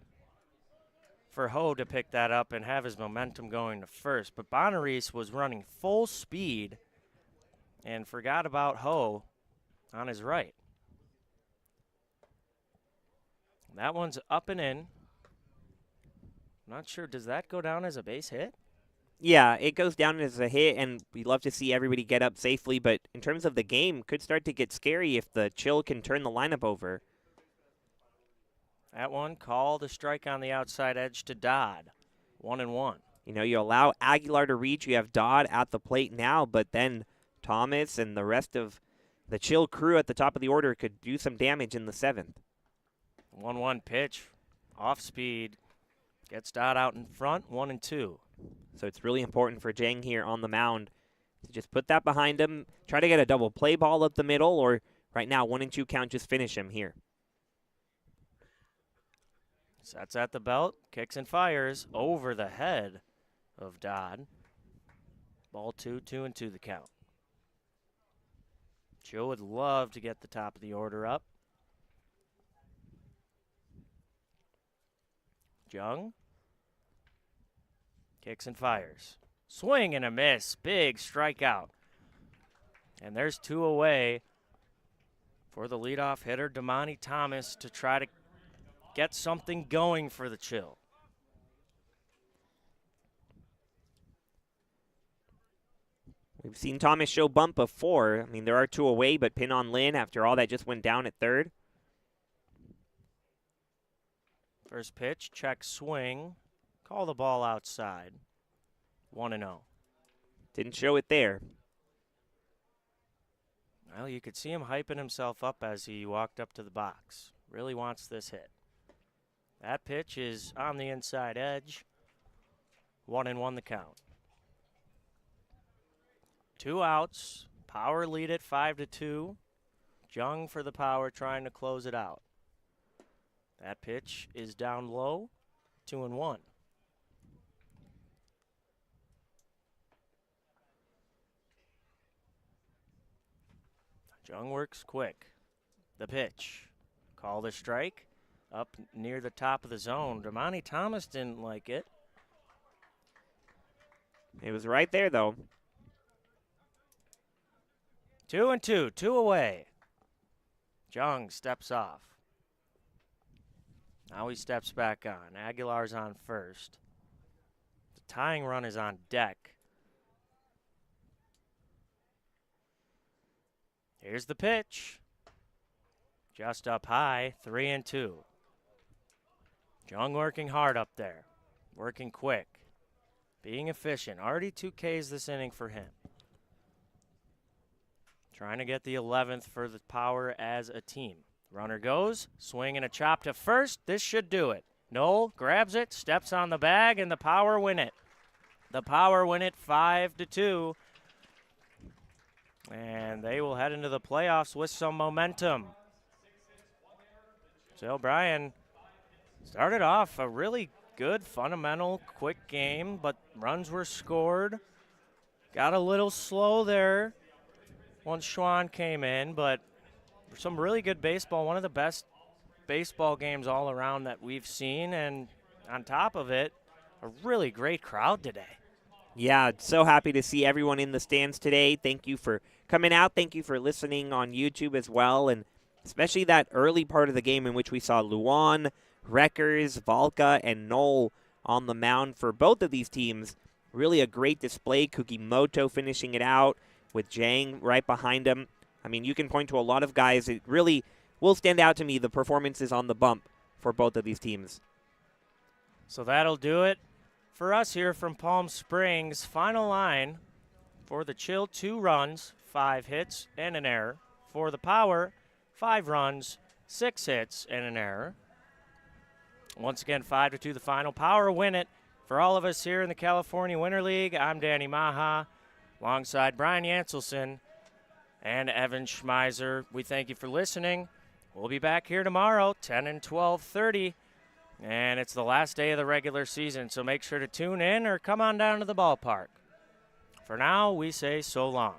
for Ho to pick that up and have his momentum going to first. But Bonaris was running full speed and forgot about Ho on his right. That one's up and in. Not sure, does that go down as a base hit? Yeah, it goes down as a hit, and we'd love to see everybody get up safely, but in terms of the game, could start to get scary if the chill can turn the lineup over. That one called a strike on the outside edge to Dodd. 1-1. You know, you allow Aguilar to reach. You have Dodd at the plate now, but then Thomas and the rest of the chill crew at the top of the order could do some damage in the 7th. 1-1 pitch, off speed, gets Dodd out in front, 1-2. So it's really important for Jang here on the mound to just put that behind him, try to get a double play ball up the middle, or right now 1-2 count, just finish him here. Sets at the belt, kicks and fires over the head of Dodd. Ball 2, 2-2 the count. Joe would love to get the top of the order up. Jung kicks and fires. Swing and a miss. Big strikeout. And there's 2 away for the leadoff hitter, Damani Thomas, to try to get something going for the chill. We've seen Thomas show bunt before. I mean, there are 2 away, but pin on Lynn after all that just went down at third. First pitch, check swing. Call the ball outside. 1-0. Didn't show it there. Well, you could see him hyping himself up as he walked up to the box. Really wants this hit. That pitch is on the inside edge. 1-1 the count. 2 outs. Power lead it 5-2. Jung for the Power trying to close it out. That pitch is down low. 2-1. Jung works quick. The pitch. Called a strike. Up near the top of the zone. Damani Thomas didn't like it. It was right there, though. 2-2. 2 away. Jung steps off. Now he steps back on. Aguilar's on first. The tying run is on deck. Here's the pitch. Just up high, 3-2. Jung working hard up there, working quick, being efficient. Already 2 Ks this inning for him. Trying to get the 11th for the Power as a team. Runner goes, swing and a chop to first. This should do it. Knoll grabs it, steps on the bag, and the Power win it. The Power win it 5-2. And they will head into the playoffs with some momentum. So O'Brien started off a really good, fundamental, quick game, but runs were scored. Got a little slow there once Schwann came in, but some really good baseball. One of the best baseball games all around that we've seen, and on top of it, a really great crowd today. Yeah, so happy to see everyone in the stands today. Thank you for coming out. Thank you for listening on YouTube as well, and especially that early part of the game in which we saw Luan, Reckers, Valka, and Knoll on the mound for both of these teams. Really a great display. Kukimoto finishing it out with Jang right behind him. I mean, you can point to a lot of guys. It really will stand out to me, the performances on the bump for both of these teams. So that'll do it for us here from Palm Springs. Final line for the Chill, 2 runs, 5 hits, and an error. For the Power, 5 runs, 6 hits, and an error. Once again, 5-2 the final. Power win it. For all of us here in the California Winter League, I'm Danny Maha, alongside Brian Yanselson and Evan Schmeiser. We thank you for listening. We'll be back here tomorrow, 10 and 12:30, and it's the last day of the regular season, so make sure to tune in or come on down to the ballpark. For now, we say so long.